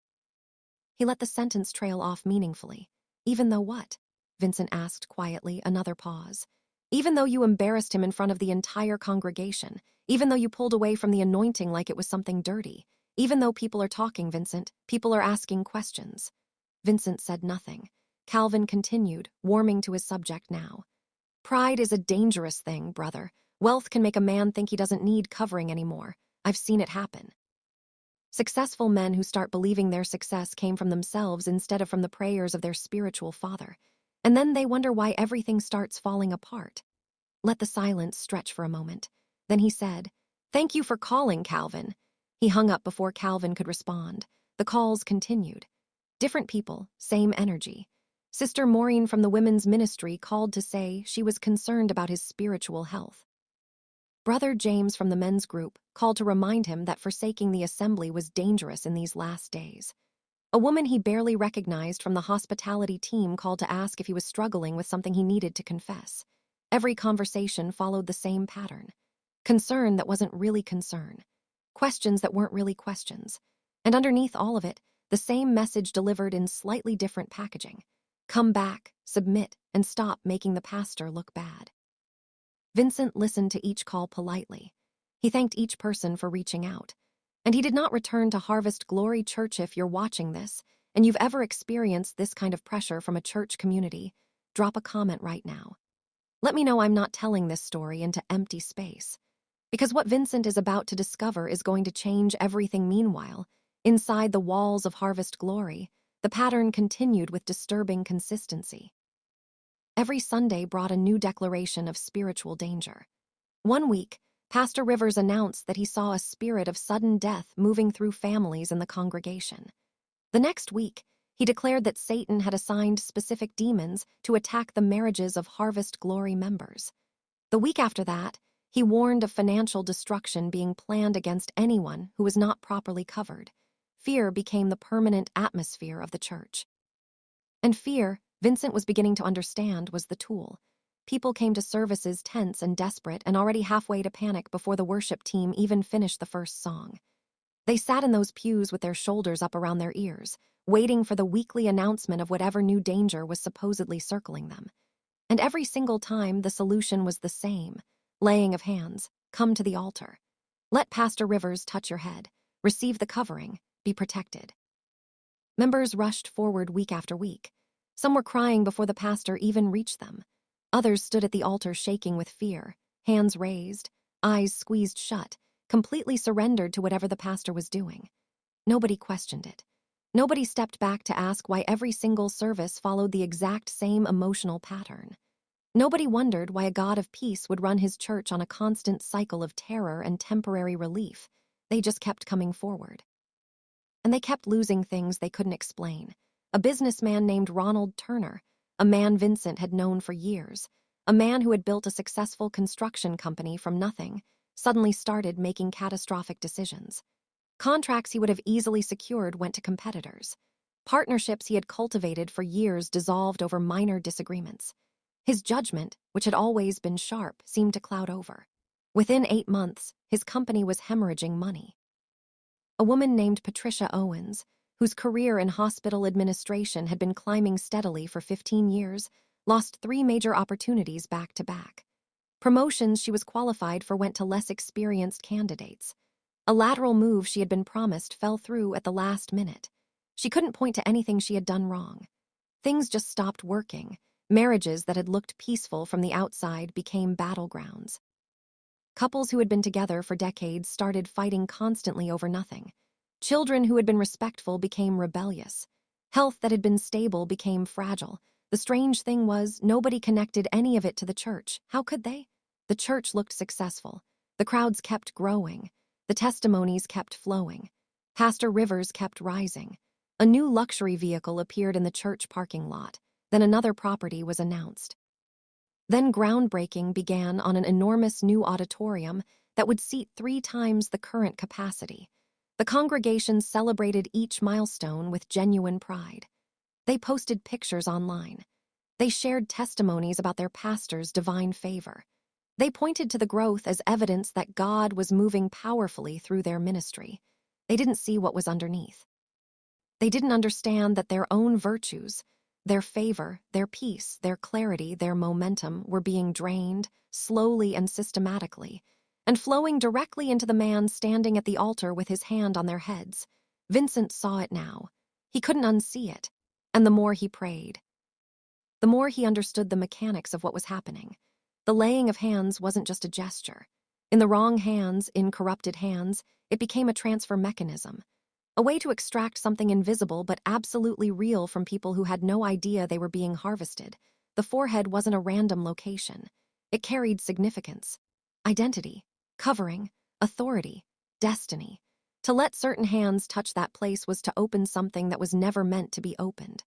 He let the sentence trail off meaningfully. "Even though what?" Vincent asked quietly, another pause. "Even though you embarrassed him in front of the entire congregation, even though you pulled away from the anointing like it was something dirty, even though people are talking, Vincent, people are asking questions." Vincent said nothing. Calvin continued, warming to his subject now. "Pride is a dangerous thing, brother. Wealth can make a man think he doesn't need covering anymore. I've seen it happen. Successful men who start believing their success came from themselves instead of from the prayers of their spiritual father. And then they wonder why everything starts falling apart." Let the silence stretch for a moment. Then he said, "Thank you for calling, Calvin." He hung up before Calvin could respond. The calls continued. Different people, same energy. Sister Maureen from the women's ministry called to say she was concerned about his spiritual health. Brother James from the men's group called to remind him that forsaking the assembly was dangerous in these last days. A woman he barely recognized from the hospitality team called to ask if he was struggling with something he needed to confess. Every conversation followed the same pattern. Concern that wasn't really concern. Questions that weren't really questions. And underneath all of it, the same message delivered in slightly different packaging. Come back, submit, and stop making the pastor look bad. Vincent listened to each call politely. He thanked each person for reaching out. And he did not return to Harvest Glory Church. If you're watching this, and you've ever experienced this kind of pressure from a church community, drop a comment right now. Let me know I'm not telling this story into empty space. Because what Vincent is about to discover is going to change everything. Meanwhile, inside the walls of Harvest Glory, the pattern continued with disturbing consistency. Every Sunday brought a new declaration of spiritual danger. One week, Pastor Rivers announced that he saw a spirit of sudden death moving through families in the congregation. The next week, he declared that Satan had assigned specific demons to attack the marriages of Harvest Glory members. The week after that, he warned of financial destruction being planned against anyone who was not properly covered. Fear became the permanent atmosphere of the church. And fear, Vincent was beginning to understand, was the tool. People came to services tense and desperate and already halfway to panic before the worship team even finished the first song. They sat in those pews with their shoulders up around their ears, waiting for the weekly announcement of whatever new danger was supposedly circling them. And every single time, the solution was the same: laying of hands, come to the altar. Let Pastor Rivers touch your head, receive the covering, be protected. Members rushed forward week after week. Some were crying before the pastor even reached them. Others stood at the altar shaking with fear, hands raised, eyes squeezed shut, completely surrendered to whatever the pastor was doing. Nobody questioned it. Nobody stepped back to ask why every single service followed the exact same emotional pattern. Nobody wondered why a God of peace would run his church on a constant cycle of terror and temporary relief. They just kept coming forward. And they kept losing things they couldn't explain. A businessman named Ronald Turner, a man Vincent had known for years, a man who had built a successful construction company from nothing, suddenly started making catastrophic decisions. Contracts he would have easily secured went to competitors. Partnerships he had cultivated for years dissolved over minor disagreements. His judgment, which had always been sharp, seemed to cloud over. Within 8 months, his company was hemorrhaging money. A woman named Patricia Owens, whose career in hospital administration had been climbing steadily for 15 years, lost 3 major opportunities back to back. Promotions she was qualified for went to less experienced candidates. A lateral move she had been promised fell through at the last minute. She couldn't point to anything she had done wrong. Things just stopped working. Marriages that had looked peaceful from the outside became battlegrounds. Couples who had been together for decades started fighting constantly over nothing. Children who had been respectful became rebellious. Health that had been stable became fragile. The strange thing was, nobody connected any of it to the church. How could they? The church looked successful. The crowds kept growing. The testimonies kept flowing. Pastor Rivers kept rising. A new luxury vehicle appeared in the church parking lot. Then another property was announced. Then groundbreaking began on an enormous new auditorium that would seat 3 times the current capacity. The congregation celebrated each milestone with genuine pride. They posted pictures online. They shared testimonies about their pastor's divine favor. They pointed to the growth as evidence that God was moving powerfully through their ministry. They didn't see what was underneath. They didn't understand that their own virtues, their favor, their peace, their clarity, their momentum were being drained, slowly and systematically, and flowing directly into the man standing at the altar with his hand on their heads. Vincent saw it now. He couldn't unsee it. And the more he prayed, the more he understood the mechanics of what was happening. The laying of hands wasn't just a gesture. In the wrong hands, in corrupted hands, it became a transfer mechanism. A way to extract something invisible but absolutely real from people who had no idea they were being harvested. The forehead wasn't a random location. It carried significance, identity, covering, authority, destiny. To let certain hands touch that place was to open something that was never meant to be opened.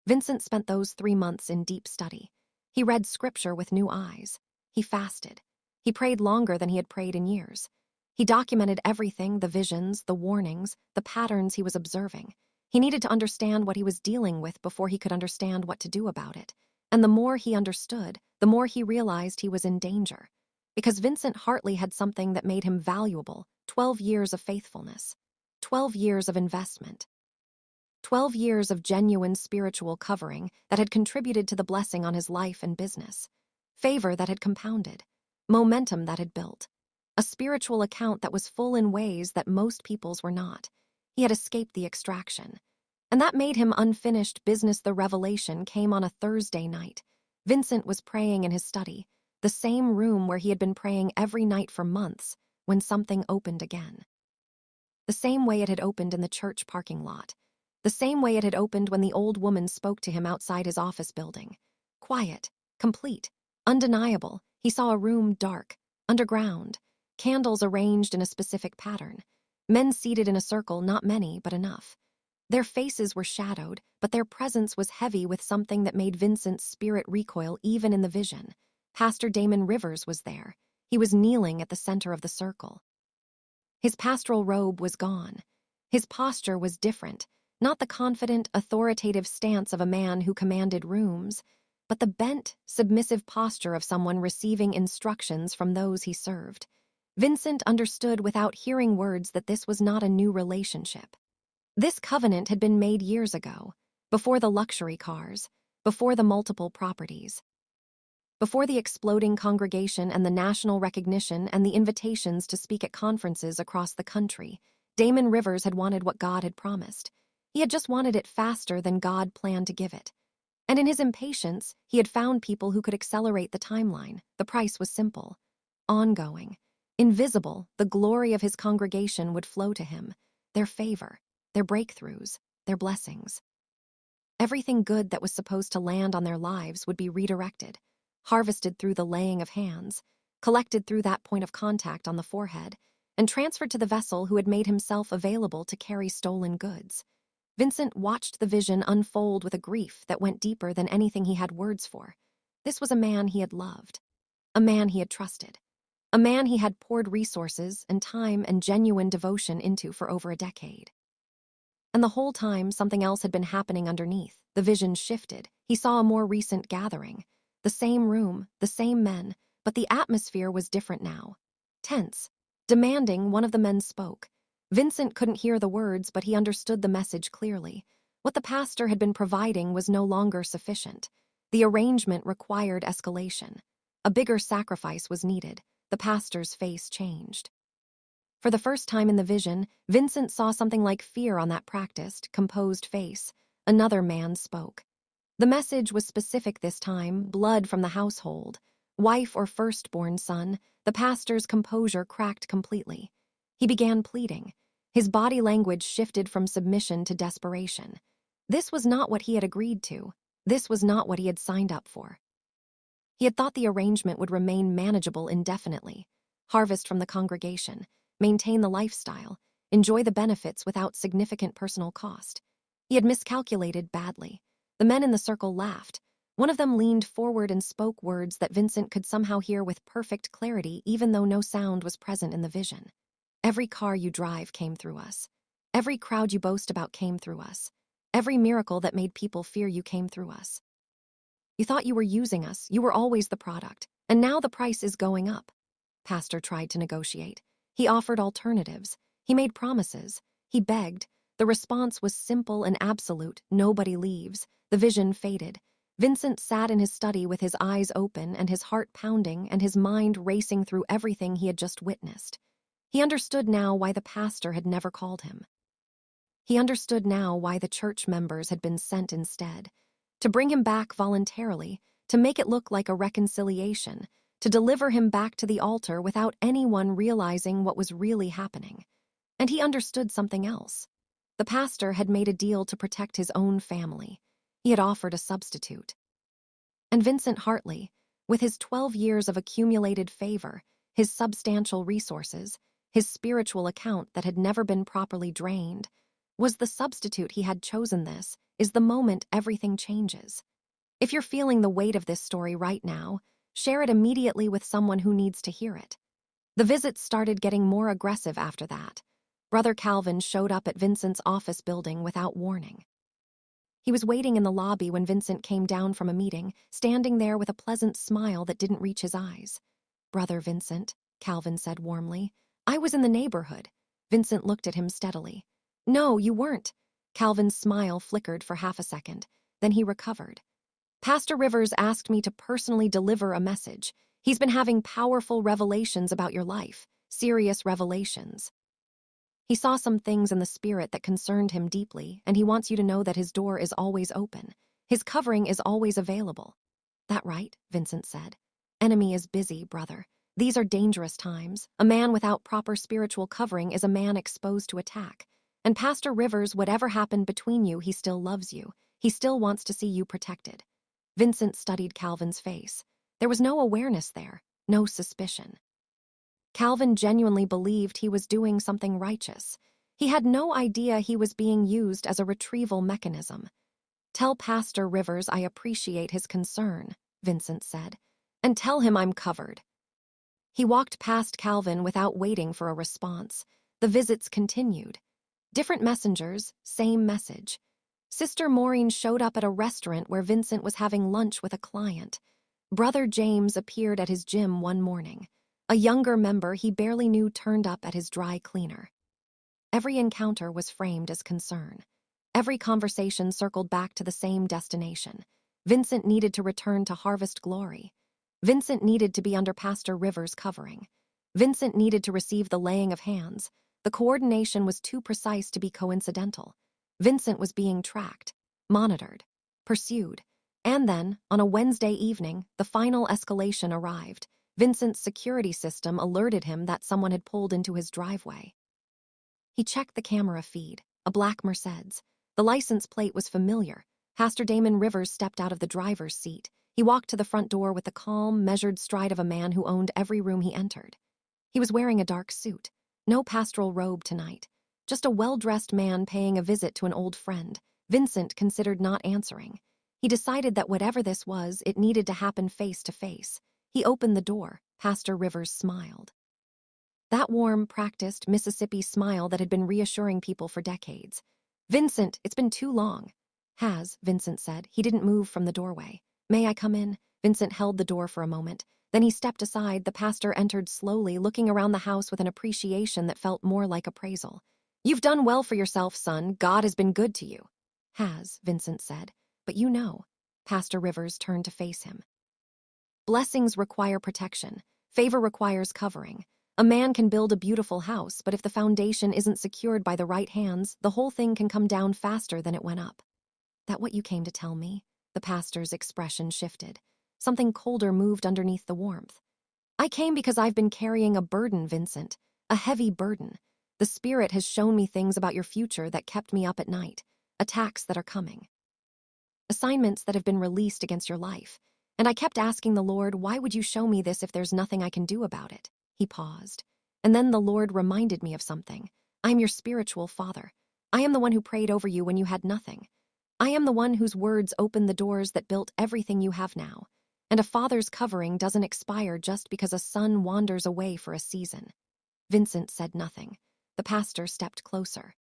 Vincent spent those 3 months in deep study. He read scripture with new eyes. He fasted. He prayed longer than he had prayed in years. He documented everything, the visions, the warnings, the patterns he was observing. He needed to understand what he was dealing with before he could understand what to do about it. And the more he understood, the more he realized he was in danger. Because Vincent Hartley had something that made him valuable: 12 years of faithfulness, 12 years of investment, 12 years of genuine spiritual covering that had contributed to the blessing on his life and business, favor that had compounded, momentum that had built. A spiritual account that was full in ways that most people's were not. He had escaped the extraction. And that made him unfinished business. The revelation came on a Thursday night. Vincent was praying in his study, the same room where he had been praying every night for months, when something opened again. The same way it had opened in the church parking lot. The same way it had opened when the old woman spoke to him outside his office building. Quiet, complete, undeniable. He saw a room dark, underground, candles arranged in a specific pattern. Men seated in a circle, not many, but enough. Their faces were shadowed, but their presence was heavy with something that made Vincent's spirit recoil even in the vision. Pastor Damon Rivers was there. He was kneeling at the center of the circle. His pastoral robe was gone. His posture was different, not the confident, authoritative stance of a man who commanded rooms, but the bent, submissive posture of someone receiving instructions from those he served. Vincent understood without hearing words that this was not a new relationship. This covenant had been made years ago, before the luxury cars, before the multiple properties, before the exploding congregation and the national recognition and the invitations to speak at conferences across the country. Damon Rivers had wanted what God had promised. He had just wanted it faster than God planned to give it. And in his impatience, he had found people who could accelerate the timeline. The price was simple, ongoing, invisible. The glory of his congregation would flow to him, their favor, their breakthroughs, their blessings. Everything good that was supposed to land on their lives would be redirected, harvested through the laying of hands, collected through that point of contact on the forehead, and transferred to the vessel who had made himself available to carry stolen goods. Vincent watched the vision unfold with a grief that went deeper than anything he had words for. This was a man he had loved, a man he had trusted, a man he had poured resources and time and genuine devotion into for over a decade. And the whole time, something else had been happening underneath. The vision shifted. He saw a more recent gathering. The same room, the same men, but the atmosphere was different now. Tense, demanding. One of the men spoke. Vincent couldn't hear the words, but he understood the message clearly. What the pastor had been providing was no longer sufficient. The arrangement required escalation. A bigger sacrifice was needed. The pastor's face changed. For the first time in the vision, Vincent saw something like fear on that practiced, composed face. Another man spoke. The message was specific this time: blood from the household, wife or firstborn son. The pastor's composure cracked completely. He began pleading. His body language shifted from submission to desperation. This was not what he had agreed to. This was not what he had signed up for. He had thought the arrangement would remain manageable indefinitely. Harvest from the congregation, maintain the lifestyle, enjoy the benefits without significant personal cost. He had miscalculated badly. The men in the circle laughed. One of them leaned forward and spoke words that Vincent could somehow hear with perfect clarity, even though no sound was present in the vision. Every car you drive came through us. Every crowd you boast about came through us. Every miracle that made people fear you came through us. You thought you were using us. You were always the product. And now the price is going up. Pastor tried to negotiate. He offered alternatives. He made promises. He begged. The response was simple and absolute: nobody leaves. The vision faded. Vincent sat in his study with his eyes open and his heart pounding and his mind racing through everything he had just witnessed. He understood now why the pastor had never called him. He understood now why the church members had been sent instead. To bring him back voluntarily, to make it look like a reconciliation, to deliver him back to the altar without anyone realizing what was really happening. And he understood something else. The pastor had made a deal to protect his own family. He had offered a substitute. And Vincent Hartley, with his 12 years of accumulated favor, his substantial resources, his spiritual account that had never been properly drained, was the substitute he had chosen. This is the moment everything changes. If you're feeling the weight of this story right now, share it immediately with someone who needs to hear it. The visits started getting more aggressive after that. Brother Calvin showed up at Vincent's office building without warning. He was waiting in the lobby when Vincent came down from a meeting, standing there with a pleasant smile that didn't reach his eyes. "Brother Vincent," Calvin said warmly. "I was in the neighborhood." Vincent looked at him steadily. "No, you weren't." Calvin's smile flickered for half a second. Then he recovered. "Pastor Rivers asked me to personally deliver a message. He's been having powerful revelations about your life, serious revelations. He saw some things in the spirit that concerned him deeply, and he wants you to know that his door is always open. His covering is always available." "That right?" Vincent said. "Enemy is busy, brother. These are dangerous times. A man without proper spiritual covering is a man exposed to attack. And Pastor Rivers, whatever happened between you, he still loves you. He still wants to see you protected." Vincent studied Calvin's face. There was no awareness there, no suspicion. Calvin genuinely believed he was doing something righteous. He had no idea he was being used as a retrieval mechanism. "Tell Pastor Rivers I appreciate his concern," Vincent said, "and tell him I'm covered." He walked past Calvin without waiting for a response. The visits continued. Different messengers, same message. Sister Maureen showed up at a restaurant where Vincent was having lunch with a client. Brother James appeared at his gym one morning. A younger member he barely knew turned up at his dry cleaner. Every encounter was framed as concern. Every conversation circled back to the same destination. Vincent needed to return to harvest glory. Vincent needed to be under Pastor Rivers' covering. Vincent needed to receive the laying of hands. The coordination was too precise to be coincidental. Vincent was being tracked, monitored, pursued. And then, on a Wednesday evening, the final escalation arrived. Vincent's security system alerted him that someone had pulled into his driveway. He checked the camera feed, a black Mercedes. The license plate was familiar. Pastor Damon Rivers stepped out of the driver's seat. He walked to the front door with the calm, measured stride of a man who owned every room he entered. He was wearing a dark suit. No pastoral robe tonight. Just a well-dressed man paying a visit to an old friend. Vincent considered not answering. He decided that whatever this was, it needed to happen face to face. He opened the door. Pastor Rivers smiled. That warm, practiced Mississippi smile that had been reassuring people for decades. "Vincent, it's been too long." Vincent said. He didn't move from the doorway. "May I come in?" Vincent held the door for a moment. Then he stepped aside. The pastor entered slowly, looking around the house with an appreciation that felt more like appraisal. "You've done well for yourself, son. God has been good to you." Vincent said. "But you know." Pastor Rivers turned to face him. "Blessings require protection. Favor requires covering. A man can build a beautiful house, but if the foundation isn't secured by the right hands, the whole thing can come down faster than it went up." "That what you came to tell me?" The pastor's expression shifted. Something colder moved underneath the warmth. "I came because I've been carrying a burden, Vincent. A heavy burden. The Spirit has shown me things about your future that kept me up at night. Attacks that are coming. Assignments that have been released against your life. And I kept asking the Lord, why would you show me this if there's nothing I can do about it?" He paused. "And then the Lord reminded me of something. I am your spiritual father. I am the one who prayed over you when you had nothing. I am the one whose words opened the doors that built everything you have now. And a father's covering doesn't expire just because a son wanders away for a season." Vincent said nothing. The pastor stepped closer.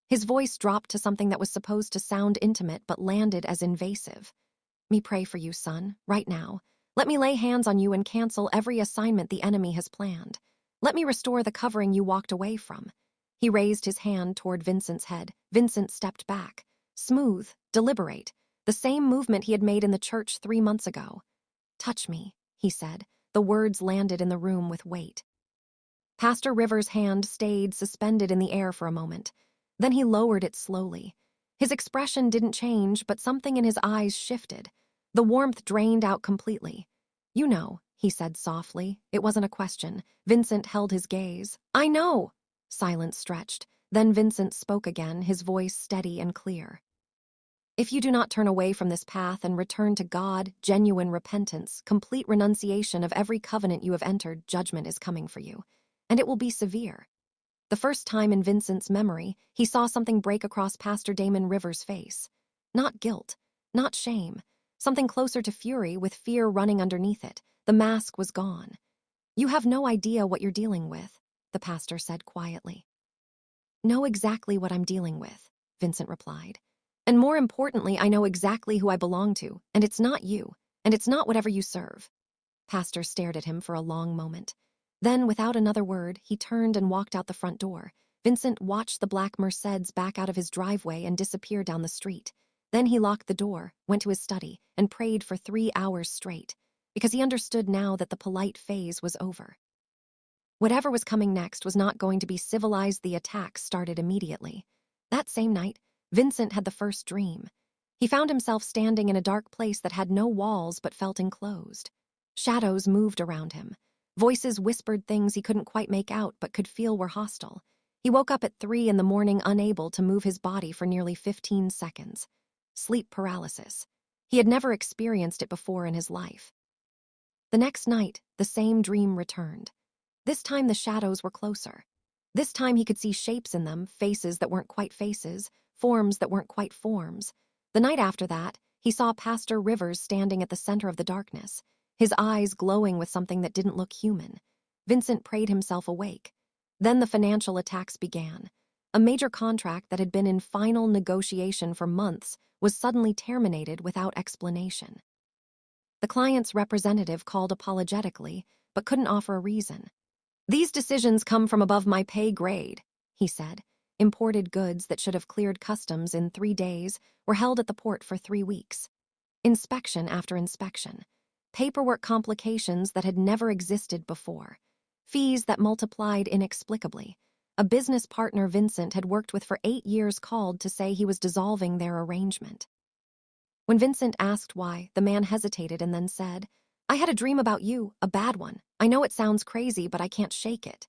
His voice dropped to something that was supposed to sound intimate but landed as invasive. "Me pray for you, son, right now. Let me lay hands on you and cancel every assignment the enemy has planned. Let me restore the covering you walked away from." He raised his hand toward Vincent's head. Vincent stepped back. Smooth, deliberate, the same movement he had made in the church 3 months ago. "Touch me," he said. The words landed in the room with weight. Pastor Rivers' hand stayed suspended in the air for a moment. Then he lowered it slowly. His expression didn't change, but something in his eyes shifted. The warmth drained out completely. "You know," he said softly. It wasn't a question. Vincent held his gaze. "I know." Silence stretched. Then Vincent spoke again, his voice steady and clear. "If you do not turn away from this path and return to God, genuine repentance, complete renunciation of every covenant you have entered, judgment is coming for you. And it will be severe." The first time in Vincent's memory, he saw something break across Pastor Damon Rivers' face. Not guilt, not shame. Something closer to fury, with fear running underneath it. The mask was gone. "You have no idea what you're dealing with," the pastor said quietly. "Know exactly what I'm dealing with," Vincent replied. "And more importantly, I know exactly who I belong to, and it's not you, and it's not whatever you serve." Pastor stared at him for a long moment. Then, without another word, he turned and walked out the front door. Vincent watched the black Mercedes back out of his driveway and disappear down the street. Then he locked the door, went to his study, and prayed for 3 hours straight, because he understood now that the polite phase was over. Whatever was coming next was not going to be civilized. The attacks started immediately. That same night, Vincent had the first dream. He found himself standing in a dark place that had no walls but felt enclosed. Shadows moved around him. Voices whispered things he couldn't quite make out but could feel were hostile. He woke up at 3 in the morning, unable to move his body for nearly 15 seconds. Sleep paralysis. He had never experienced it before in his life. The next night, the same dream returned. This time the shadows were closer. This time he could see shapes in them, faces that weren't quite faces, forms that weren't quite forms. The night after that, he saw Pastor Rivers standing at the center of the darkness, his eyes glowing with something that didn't look human. Vincent prayed himself awake. Then the financial attacks began. A major contract that had been in final negotiation for months was suddenly terminated without explanation. The client's representative called apologetically, but couldn't offer a reason. "These decisions come from above my pay grade," he said. Imported goods that should have cleared customs in 3 days were held at the port for 3 weeks. Inspection after inspection. Paperwork complications that had never existed before. Fees that multiplied inexplicably. A business partner Vincent had worked with for 8 years called to say he was dissolving their arrangement. When Vincent asked why, the man hesitated and then said, "I had a dream about you, a bad one. I know it sounds crazy, but I can't shake it."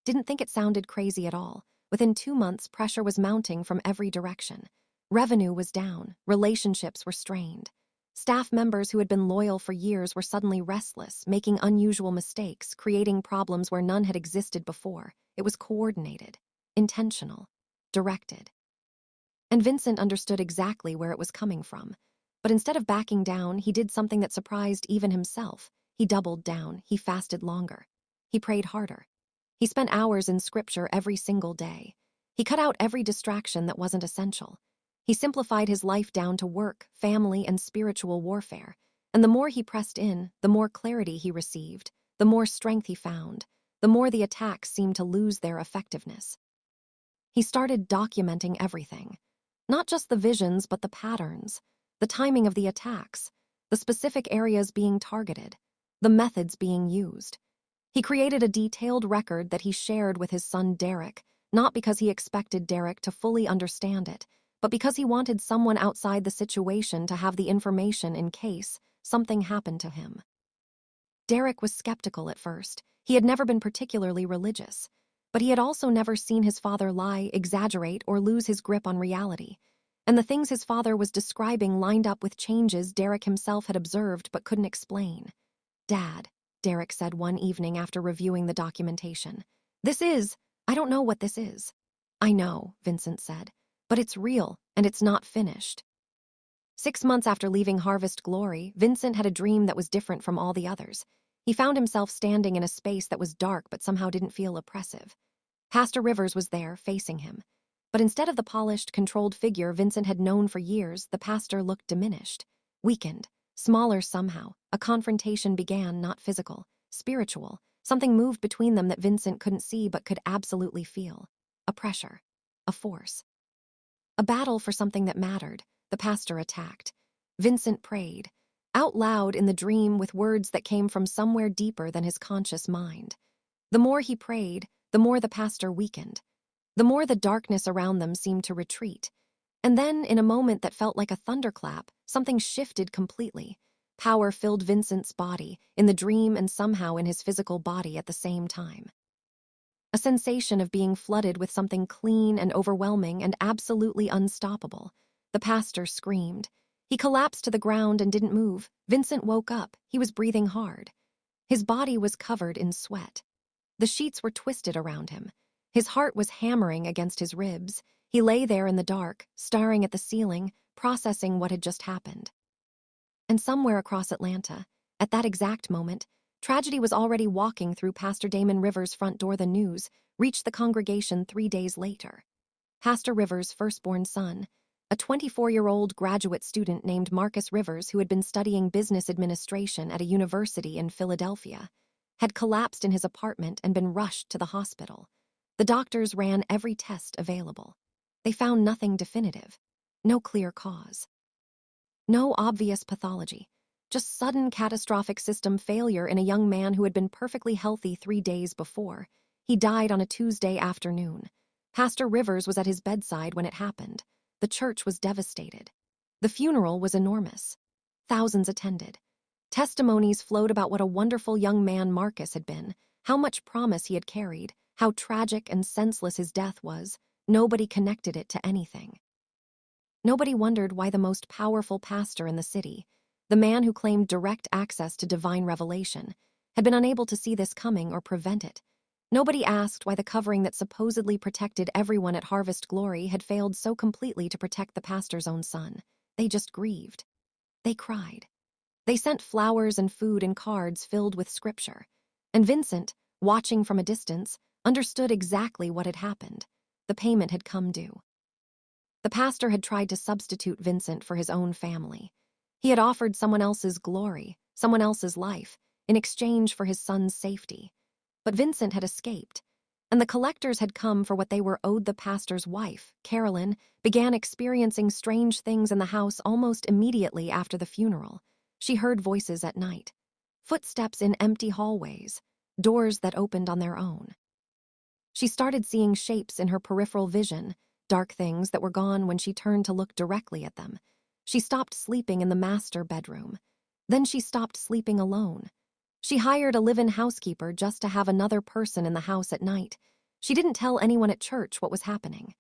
Didn't think it sounded crazy at all. Within 2 months, pressure was mounting from every direction. Revenue was down, relationships were strained. Staff members who had been loyal for years were suddenly restless, making unusual mistakes, creating problems where none had existed before. It was coordinated, intentional, directed. And Vincent understood exactly where it was coming from. But instead of backing down, he did something that surprised even himself. He doubled down, he fasted longer. He prayed harder. He spent hours in scripture every single day. He cut out every distraction that wasn't essential. He simplified his life down to work, family, and spiritual warfare. And the more he pressed in, the more clarity he received, the more strength he found, the more the attacks seemed to lose their effectiveness. He started documenting everything. Not just the visions, but the patterns, the timing of the attacks, the specific areas being targeted, the methods being used. He created a detailed record that he shared with his son Derek, not because he expected Derek to fully understand it, but because he wanted someone outside the situation to have the information in case something happened to him. Derek was skeptical at first. He had never been particularly religious, but he had also never seen his father lie, exaggerate, or lose his grip on reality. And the things his father was describing lined up with changes Derek himself had observed but couldn't explain. "Dad," Derek said one evening after reviewing the documentation, I don't know what this is." "I know," Vincent said, "but it's real, and it's not finished." 6 months after leaving Harvest Glory, Vincent had a dream that was different from all the others. He found himself standing in a space that was dark but somehow didn't feel oppressive. Pastor Rivers was there, facing him. But instead of the polished, controlled figure Vincent had known for years, the pastor looked diminished, weakened, smaller somehow. A confrontation began, not physical, spiritual. Something moved between them that Vincent couldn't see but could absolutely feel. A pressure. A force. A battle for something that mattered. The pastor attacked. Vincent prayed, out loud in the dream with words that came from somewhere deeper than his conscious mind. The more he prayed, the more the pastor weakened. The more the darkness around them seemed to retreat. And then, in a moment that felt like a thunderclap, something shifted completely. Power filled Vincent's body, in the dream and somehow in his physical body at the same time. A sensation of being flooded with something clean and overwhelming and absolutely unstoppable. The pastor screamed. He collapsed to the ground and didn't move. Vincent woke up. He was breathing hard. His body was covered in sweat. The sheets were twisted around him. His heart was hammering against his ribs. He lay there in the dark, staring at the ceiling, processing what had just happened. And somewhere across Atlanta, at that exact moment, tragedy was already walking through Pastor Damon Rivers' front door. The news reached the congregation 3 days later. Pastor Rivers' firstborn son, a 24-year-old graduate student named Marcus Rivers who had been studying business administration at a university in Philadelphia, had collapsed in his apartment and been rushed to the hospital. The doctors ran every test available. They found nothing definitive, no clear cause. No obvious pathology, just sudden catastrophic system failure in a young man who had been perfectly healthy 3 days before. He died on a Tuesday afternoon. Pastor Rivers was at his bedside when it happened. The church was devastated. The funeral was enormous. Thousands attended. Testimonies flowed about what a wonderful young man Marcus had been, how much promise he had carried, how tragic and senseless his death was. Nobody connected it to anything. Nobody wondered why the most powerful pastor in the city, the man who claimed direct access to divine revelation, had been unable to see this coming or prevent it. Nobody asked why the covering that supposedly protected everyone at Harvest Glory had failed so completely to protect the pastor's own son. They just grieved. They cried. They sent flowers and food and cards filled with scripture. And Vincent, watching from a distance, understood exactly what had happened. The payment had come due. The pastor had tried to substitute Vincent for his own family. He had offered someone else's glory, someone else's life. in exchange for his son's safety. But Vincent had escaped, and the collectors had come for what they were owed. The pastor's wife, Carolyn, began experiencing strange things in the house almost immediately after the funeral. She heard voices at night, footsteps in empty hallways, doors that opened on their own. She started seeing shapes in her peripheral vision, dark things that were gone when she turned to look directly at them. She stopped sleeping in the master bedroom. Then she stopped sleeping alone. She hired a live-in housekeeper just to have another person in the house at night. She didn't tell anyone at church what was happening.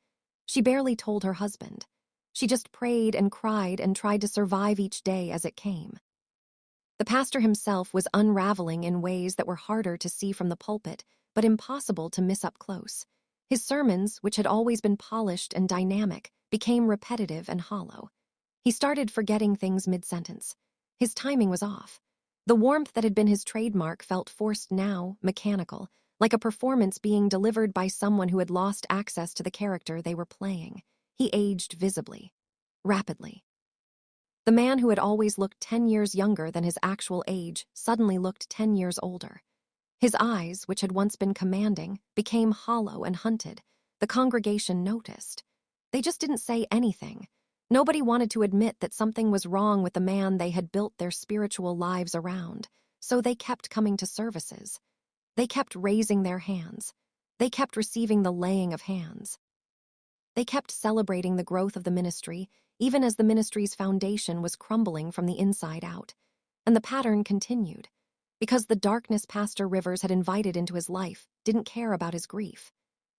She barely told her husband. She just prayed and cried and tried to survive each day as it came. The pastor himself was unraveling in ways that were harder to see from the pulpit, but impossible to miss up close. His sermons, which had always been polished and dynamic, became repetitive and hollow. He started forgetting things mid-sentence. His timing was off. The warmth that had been his trademark felt forced now, mechanical, like a performance being delivered by someone who had lost access to the character they were playing. He aged visibly, rapidly. The man who had always looked 10 years younger than his actual age suddenly looked 10 years older. His eyes, which had once been commanding, became hollow and hunted. The congregation noticed. They just didn't say anything. Nobody wanted to admit that something was wrong with the man they had built their spiritual lives around, so they kept coming to services. They kept raising their hands. They kept receiving the laying of hands. They kept celebrating the growth of the ministry, even as the ministry's foundation was crumbling from the inside out. And the pattern continued, because the darkness Pastor Rivers had invited into his life didn't care about his grief.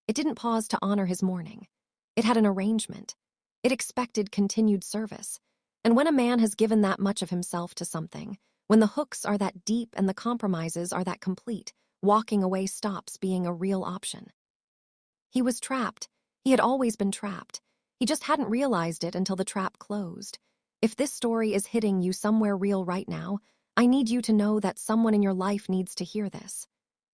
It didn't pause to honor his mourning. It had an arrangement. It expected continued service. And when a man has given that much of himself to something, when the hooks are that deep and the compromises are that complete, walking away stops being a real option. He was trapped. He had always been trapped. He just hadn't realized it until the trap closed. If this story is hitting you somewhere real right now, I need you to know that someone in your life needs to hear this.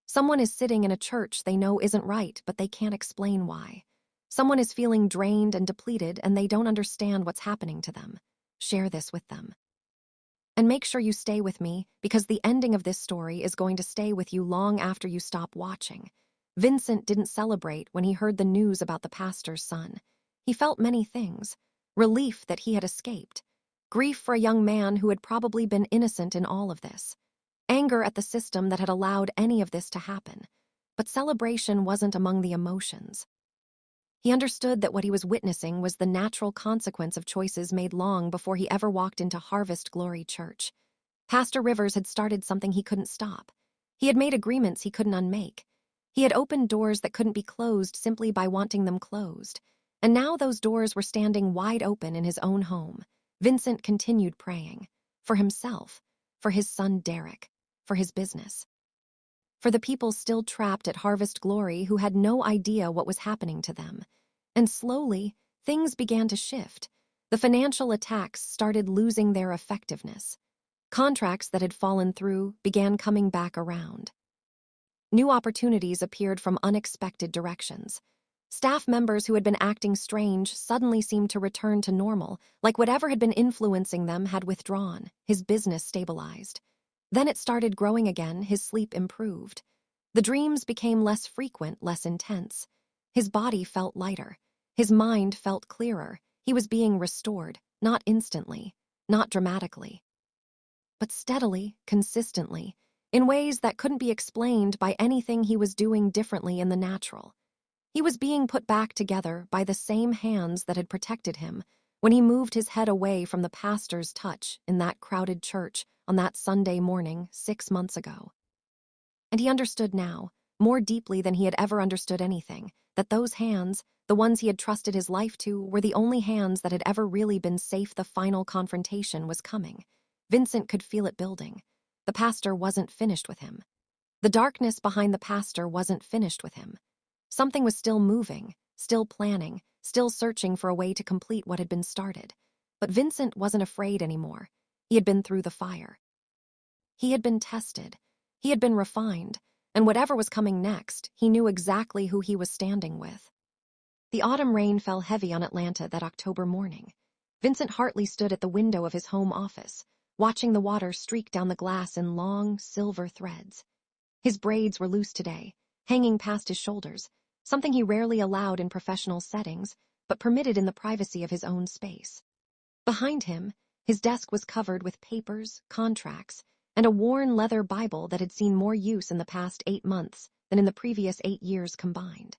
Someone is sitting in a church they know isn't right, but they can't explain why. Someone is feeling drained and depleted, and they don't understand what's happening to them. Share this with them. And make sure you stay with me, because the ending of this story is going to stay with you long after you stop watching. Vincent didn't celebrate when he heard the news about the pastor's son. He felt many things. Relief that he had escaped. Grief for a young man who had probably been innocent in all of this. Anger at the system that had allowed any of this to happen. But celebration wasn't among the emotions. He understood that what he was witnessing was the natural consequence of choices made long before he ever walked into Harvest Glory Church. Pastor Rivers had started something he couldn't stop. He had made agreements he couldn't unmake. He had opened doors that couldn't be closed simply by wanting them closed. And now those doors were standing wide open in his own home. Vincent continued praying. For himself. For his son Derek. For his business. For the people still trapped at Harvest Glory who had no idea what was happening to them. And slowly, things began to shift. The financial attacks started losing their effectiveness. Contracts that had fallen through began coming back around. New opportunities appeared from unexpected directions. Staff members who had been acting strange suddenly seemed to return to normal, like whatever had been influencing them had withdrawn. His business stabilized. Then it started growing again, his sleep improved. The dreams became less frequent, less intense. His body felt lighter. His mind felt clearer. He was being restored, not instantly, not dramatically, but steadily, consistently, in ways that couldn't be explained by anything he was doing differently in the natural. He was being put back together by the same hands that had protected him when he moved his head away from the pastor's touch in that crowded church on that Sunday morning 6 months ago. And he understood now, more deeply than he had ever understood anything, that those hands, the ones he had trusted his life to, were the only hands that had ever really been safe. The final confrontation was coming. Vincent could feel it building. The pastor wasn't finished with him. The darkness behind the pastor wasn't finished with him. Something was still moving, still planning, still searching for a way to complete what had been started. But Vincent wasn't afraid anymore. He had been through the fire. He had been tested. He had been refined. And whatever was coming next, he knew exactly who he was standing with. The autumn rain fell heavy on Atlanta that October morning. Vincent Hartley stood at the window of his home office, watching the water streak down the glass in long, silver threads. His braids were loose today, hanging past his shoulders, something he rarely allowed in professional settings, but permitted in the privacy of his own space. Behind him, his desk was covered with papers, contracts, and a worn leather Bible that had seen more use in the past 8 months than in the previous 8 years combined.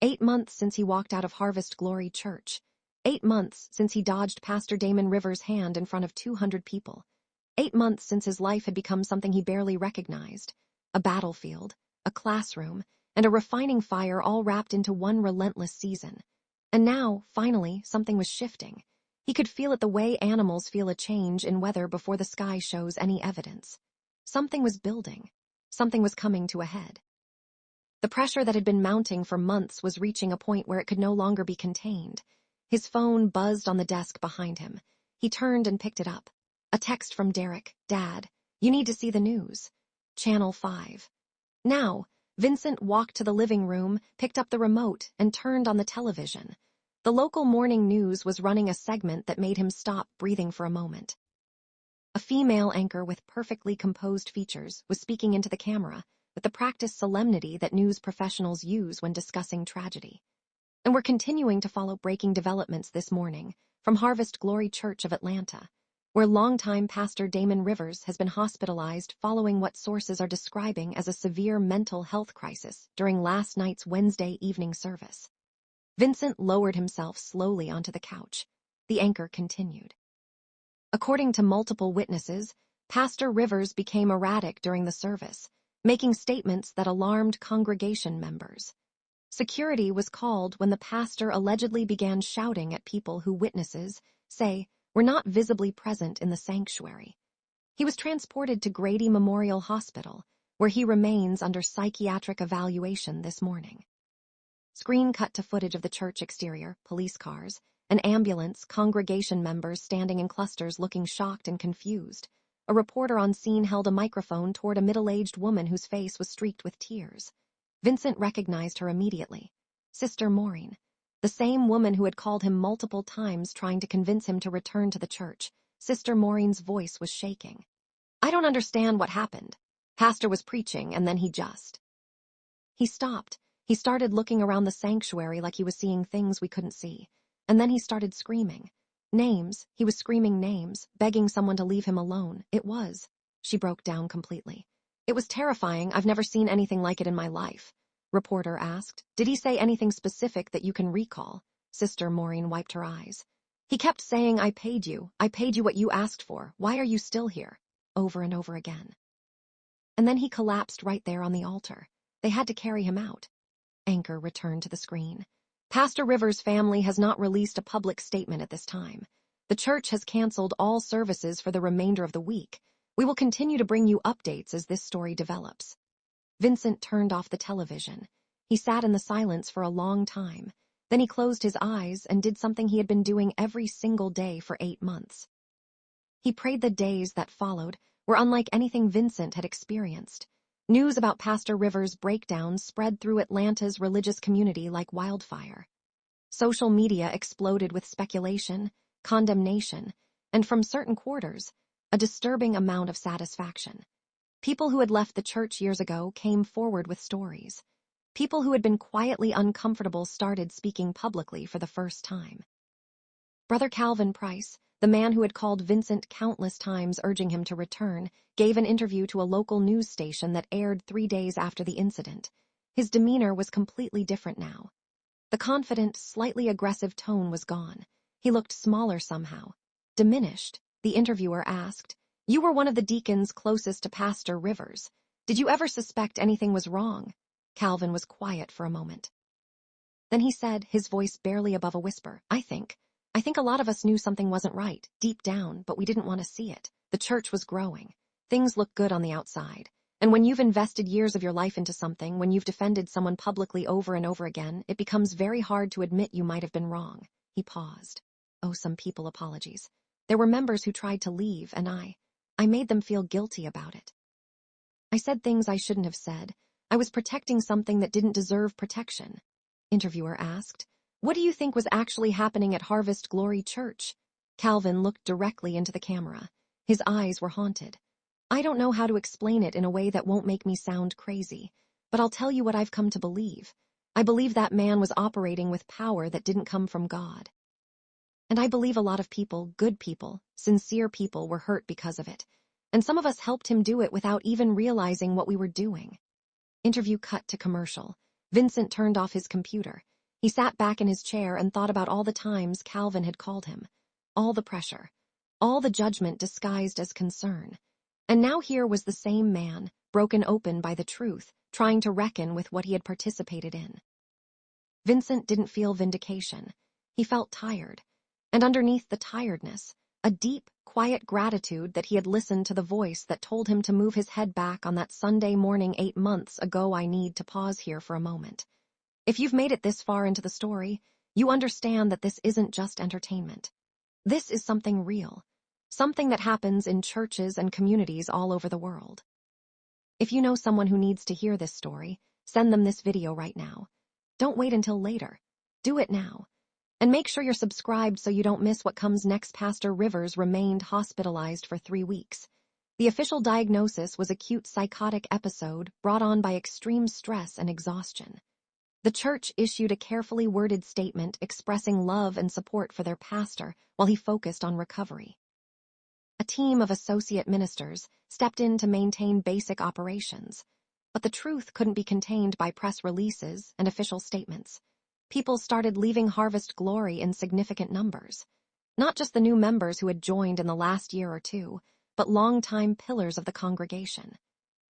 8 months since he walked out of Harvest Glory Church. 8 months since he dodged Pastor Damon Rivers' hand in front of 200 people. 8 months since his life had become something he barely recognized. A battlefield, a classroom, and a refining fire all wrapped into one relentless season. And now, finally, something was shifting. He could feel it the way animals feel a change in weather before the sky shows any evidence. Something was building. Something was coming to a head. The pressure that had been mounting for months was reaching a point where it could no longer be contained. His phone buzzed on the desk behind him. He turned and picked it up. A text from Derek. "Dad, you need to see the news. Channel 5. Now, Vincent walked to the living room, picked up the remote, and turned on the television. The local morning news was running a segment that made him stop breathing for a moment. A female anchor with perfectly composed features was speaking into the camera with the practiced solemnity that news professionals use when discussing tragedy. And we're continuing to follow breaking developments this morning from Harvest Glory Church of Atlanta, where longtime Pastor Damon Rivers has been hospitalized following what sources are describing as a severe mental health crisis during last night's Wednesday evening service. Vincent lowered himself slowly onto the couch. The anchor continued. According to multiple witnesses, Pastor Rivers became erratic during the service, making statements that alarmed congregation members. Security was called when the pastor allegedly began shouting at people who witnesses say were not visibly present in the sanctuary. He was transported to Grady Memorial Hospital, where he remains under psychiatric evaluation this morning. Screen cut to footage of the church exterior, police cars, an ambulance, congregation members standing in clusters looking shocked and confused. A reporter on scene held a microphone toward a middle-aged woman whose face was streaked with tears. Vincent recognized her immediately. Sister Maureen, the same woman who had called him multiple times trying to convince him to return to the church. Sister Maureen's voice was shaking. "I don't understand what happened. Pastor was preaching, and then he stopped. He started looking around the sanctuary like he was seeing things we couldn't see. And then he started screaming. Names. He was screaming names, begging someone to leave him alone. She broke down completely. It was terrifying. I've never seen anything like it in my life." Reporter asked. "Did he say anything specific that you can recall?" Sister Maureen wiped her eyes. "He kept saying, 'I paid you what you asked for. Why are you still here?' Over and over again. And then he collapsed right there on the altar. They had to carry him out." Anchor returned to the screen. "Pastor Rivers' family has not released a public statement at this time. The church has canceled all services for the remainder of the week. We will continue to bring you updates as this story develops." Vincent turned off the television. He sat in the silence for a long time. Then he closed his eyes and did something he had been doing every single day for 8 months. He prayed. The days that followed were unlike anything Vincent had experienced. News about Pastor Rivers' breakdowns spread through Atlanta's religious community like wildfire. Social media exploded with speculation, condemnation, and from certain quarters, a disturbing amount of satisfaction. People who had left the church years ago came forward with stories. People who had been quietly uncomfortable started speaking publicly for the first time. Brother Calvin Price, the man who had called Vincent countless times urging him to return, gave an interview to a local news station that aired 3 days after the incident. His demeanor was completely different now. The confident, slightly aggressive tone was gone. He looked smaller somehow. Diminished, the interviewer asked, "You were one of the deacons closest to Pastor Rivers. Did you ever suspect anything was wrong?" Calvin was quiet for a moment. Then he said, his voice barely above a whisper, I think a lot of us knew something wasn't right, deep down, but we didn't want to see it. The church was growing. Things look good on the outside. And when you've invested years of your life into something, when you've defended someone publicly over and over again, it becomes very hard to admit you might have been wrong." He paused. "Oh, some people apologies. There were members who tried to leave, and I made them feel guilty about it. I said things I shouldn't have said. I was protecting something that didn't deserve protection." Interviewer asked, "What do you think was actually happening at Harvest Glory Church?" Calvin looked directly into the camera. His eyes were haunted. I don't know how to explain it in a way that won't make me sound crazy, but I'll tell you what I've come to believe. I believe that man was operating with power that didn't come from God. And I believe a lot of people, good people, sincere people, were hurt because of it. And some of us helped him do it without even realizing what we were doing. Interview cut to commercial. Vincent turned off his computer. He sat back in his chair and thought about all the times Calvin had called him. All the pressure. All the judgment disguised as concern. And now here was the same man, broken open by the truth, trying to reckon with what he had participated in. Vincent didn't feel vindication. He felt tired. And underneath the tiredness, a deep, quiet gratitude that he had listened to the voice that told him to move his head back on that Sunday morning 8 months ago. I need to pause here for a moment. If you've made it this far into the story, you understand that this isn't just entertainment. This is something real. Something that happens in churches and communities all over the world. If you know someone who needs to hear this story, send them this video right now. Don't wait until later. Do it now. And make sure you're subscribed so you don't miss what comes next. Pastor Rivers remained hospitalized for 3 weeks. The official diagnosis was acute psychotic episode brought on by extreme stress and exhaustion. The church issued a carefully worded statement expressing love and support for their pastor while he focused on recovery. A team of associate ministers stepped in to maintain basic operations, but the truth couldn't be contained by press releases and official statements. People started leaving Harvest Glory in significant numbers. Not just the new members who had joined in the last year or two, but longtime pillars of the congregation.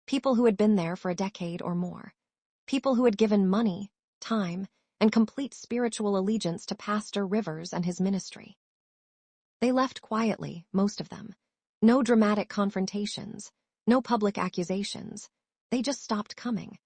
People who had been there for a decade or more. People who had given money, time, and complete spiritual allegiance to Pastor Rivers and his ministry. They left quietly, most of them. No dramatic confrontations, no public accusations. They just stopped coming.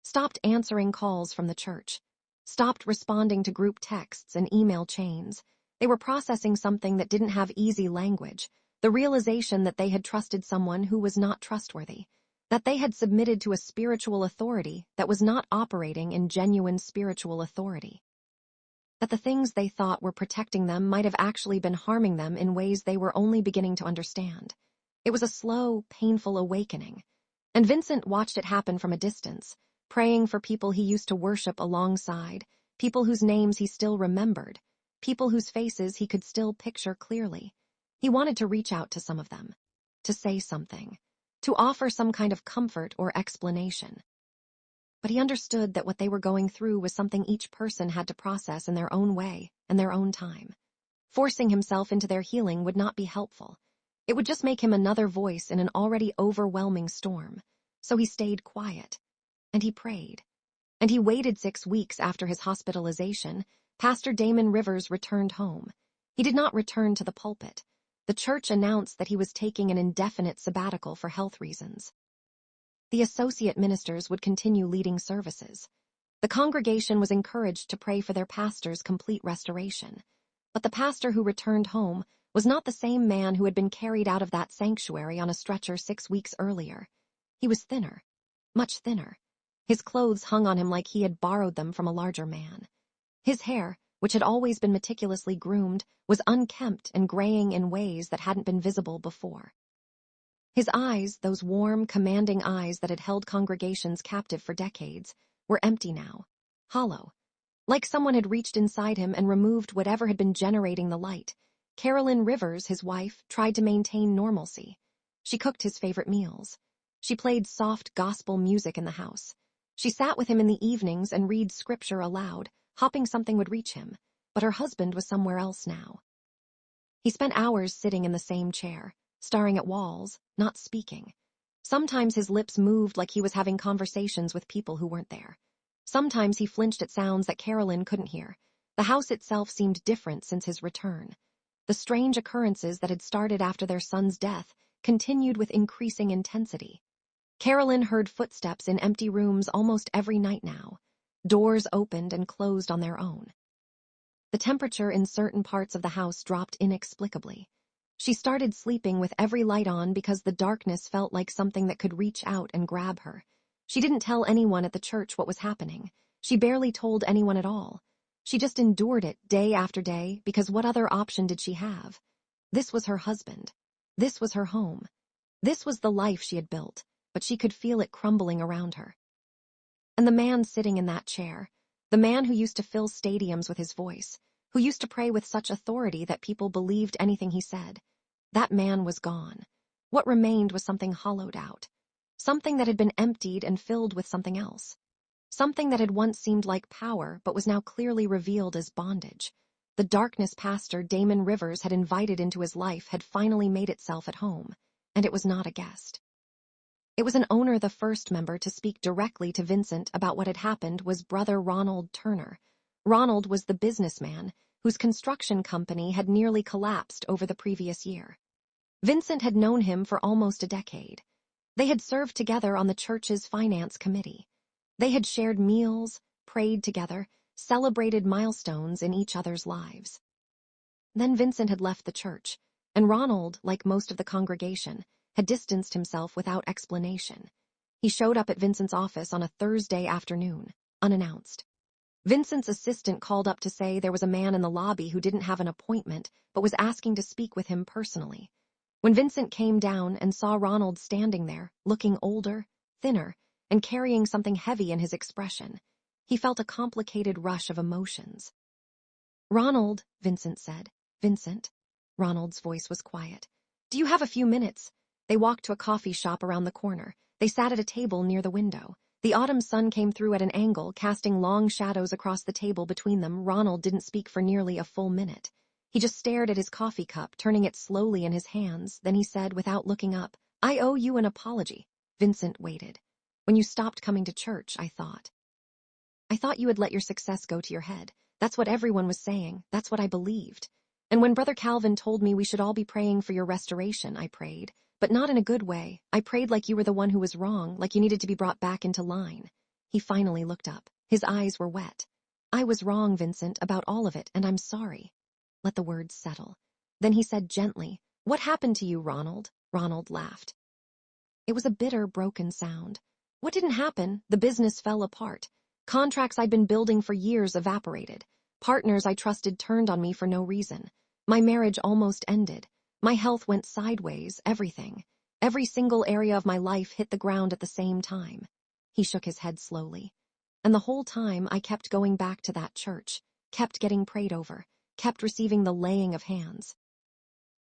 Stopped answering calls from the church. Stopped responding to group texts and email chains. They were processing something that didn't have easy language, the realization that they had trusted someone who was not trustworthy, that they had submitted to a spiritual authority that was not operating in genuine spiritual authority. That the things they thought were protecting them might have actually been harming them in ways they were only beginning to understand. It was a slow, painful awakening, and Vincent watched it happen from a distance, praying for people he used to worship alongside, people whose names he still remembered, people whose faces he could still picture clearly. He wanted to reach out to some of them, to say something, to offer some kind of comfort or explanation. But he understood that what they were going through was something each person had to process in their own way and their own time. Forcing himself into their healing would not be helpful. It would just make him another voice in an already overwhelming storm. So he stayed quiet. And he prayed. And he waited 6 weeks after his hospitalization. Pastor Damon Rivers returned home. He did not return to the pulpit. The church announced that he was taking an indefinite sabbatical for health reasons. The associate ministers would continue leading services. The congregation was encouraged to pray for their pastor's complete restoration. But the pastor who returned home was not the same man who had been carried out of that sanctuary on a stretcher 6 weeks earlier. He was thinner, much thinner. His clothes hung on him like he had borrowed them from a larger man. His hair, which had always been meticulously groomed, was unkempt and graying in ways that hadn't been visible before. His eyes, those warm, commanding eyes that had held congregations captive for decades, were empty now, hollow. Like someone had reached inside him and removed whatever had been generating the light. Carolyn Rivers, his wife, tried to maintain normalcy. She cooked his favorite meals. She played soft gospel music in the house. She sat with him in the evenings and read scripture aloud, hoping something would reach him, but her husband was somewhere else now. He spent hours sitting in the same chair, staring at walls, not speaking. Sometimes his lips moved like he was having conversations with people who weren't there. Sometimes he flinched at sounds that Carolyn couldn't hear. The house itself seemed different since his return. The strange occurrences that had started after their son's death continued with increasing intensity. Carolyn heard footsteps in empty rooms almost every night now. Doors opened and closed on their own. The temperature in certain parts of the house dropped inexplicably. She started sleeping with every light on because the darkness felt like something that could reach out and grab her. She didn't tell anyone at the church what was happening. She barely told anyone at all. She just endured it day after day because what other option did she have? This was her husband. This was her home. This was the life she had built, but she could feel it crumbling around her. And the man sitting in that chair, the man who used to fill stadiums with his voice, who used to pray with such authority that people believed anything he said, that man was gone. What remained was something hollowed out, something that had been emptied and filled with something else, something that had once seemed like power but was now clearly revealed as bondage. The darkness pastor Damon Rivers had invited into his life had finally made itself at home, and it was not a guest. It was an owner. The first member to speak directly to Vincent about what had happened was brother Ronald Turner. Ronald was the businessman whose construction company had nearly collapsed over the previous year. Vincent had known him for almost a decade. They had served together on the church's finance committee. They had shared meals, prayed together, celebrated milestones in each other's lives. Then Vincent had left the church, and Ronald, like most of the congregation, had distanced himself without explanation. He showed up at Vincent's office on a Thursday afternoon, unannounced. Vincent's assistant called up to say there was a man in the lobby who didn't have an appointment but was asking to speak with him personally. When Vincent came down and saw Ronald standing there, looking older, thinner, and carrying something heavy in his expression, he felt a complicated rush of emotions. "Ronald," Vincent said. "Vincent." Ronald's voice was quiet. "Do you have a few minutes?" They walked to a coffee shop around the corner. They sat at a table near the window. The autumn sun came through at an angle, casting long shadows across the table between them. Ronald didn't speak for nearly a full minute. He just stared at his coffee cup, turning it slowly in his hands. Then he said, without looking up, "I owe you an apology." Vincent waited. "When you stopped coming to church, I thought you had let your success go to your head. That's what everyone was saying. That's what I believed. And when Brother Calvin told me we should all be praying for your restoration, I prayed. But not in a good way. I prayed like you were the one who was wrong, like you needed to be brought back into line." He finally looked up. His eyes were wet. "I was wrong, Vincent, about all of it, and I'm sorry." Let the words settle. Then he said gently, "What happened to you, Ronald?" Ronald laughed. It was a bitter, broken sound. "What didn't happen? The business fell apart. Contracts I'd been building for years evaporated. Partners I trusted turned on me for no reason. My marriage almost ended. My health went sideways, everything. Every single area of my life hit the ground at the same time." He shook his head slowly. "And the whole time I kept going back to that church, kept getting prayed over, kept receiving the laying of hands.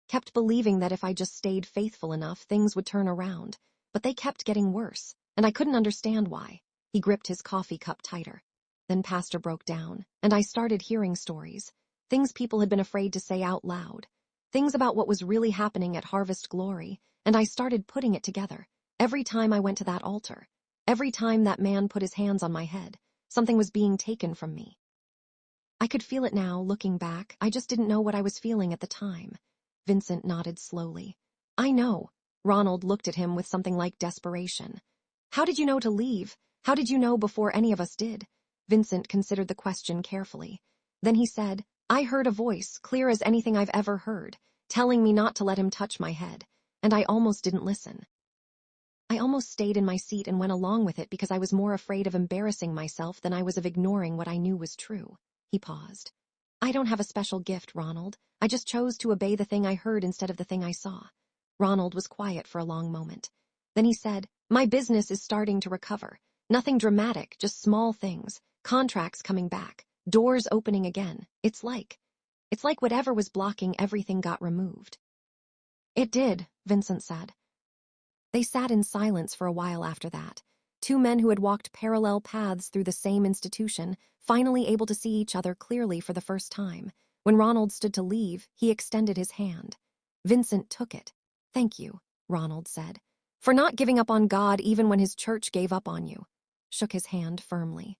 Kept believing that if I just stayed faithful enough, things would turn around. But they kept getting worse, and I couldn't understand why." He gripped his coffee cup tighter. Then Pastor broke down, and I started hearing stories, things people had been afraid to say out loud. Things about what was really happening at Harvest Glory, and I started putting it together. Every time I went to that altar, every time that man put his hands on my head, something was being taken from me. I could feel it now, looking back. I just didn't know what I was feeling at the time. Vincent nodded slowly. "I know." Ronald looked at him with something like desperation. "How did you know to leave? How did you know before any of us did?" Vincent considered the question carefully. Then he said, "I heard a voice, clear as anything I've ever heard, telling me not to let him touch my head, and I almost didn't listen. I almost stayed in my seat and went along with it because I was more afraid of embarrassing myself than I was of ignoring what I knew was true." He paused. "I don't have a special gift, Ronald. I just chose to obey the thing I heard instead of the thing I saw." Ronald was quiet for a long moment. Then he said, "My business is starting to recover. Nothing dramatic, just small things. Contracts coming back. Doors opening again. It's like whatever was blocking everything got removed." "It did," Vincent said. They sat in silence for a while after that. Two men who had walked parallel paths through the same institution, finally able to see each other clearly for the first time. When Ronald stood to leave, he extended his hand. Vincent took it. "Thank you," Ronald said, "for not giving up on God even when his church gave up on you." Shook his hand firmly.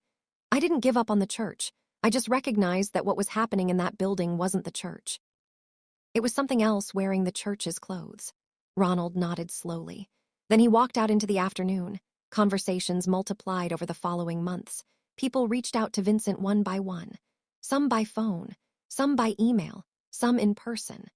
"I didn't give up on the church. I just recognized that what was happening in that building wasn't the church. It was something else wearing the church's clothes." Ronald nodded slowly. Then he walked out into the afternoon. Conversations multiplied over the following months. People reached out to Vincent one by one. Some by phone, some by email, some in person.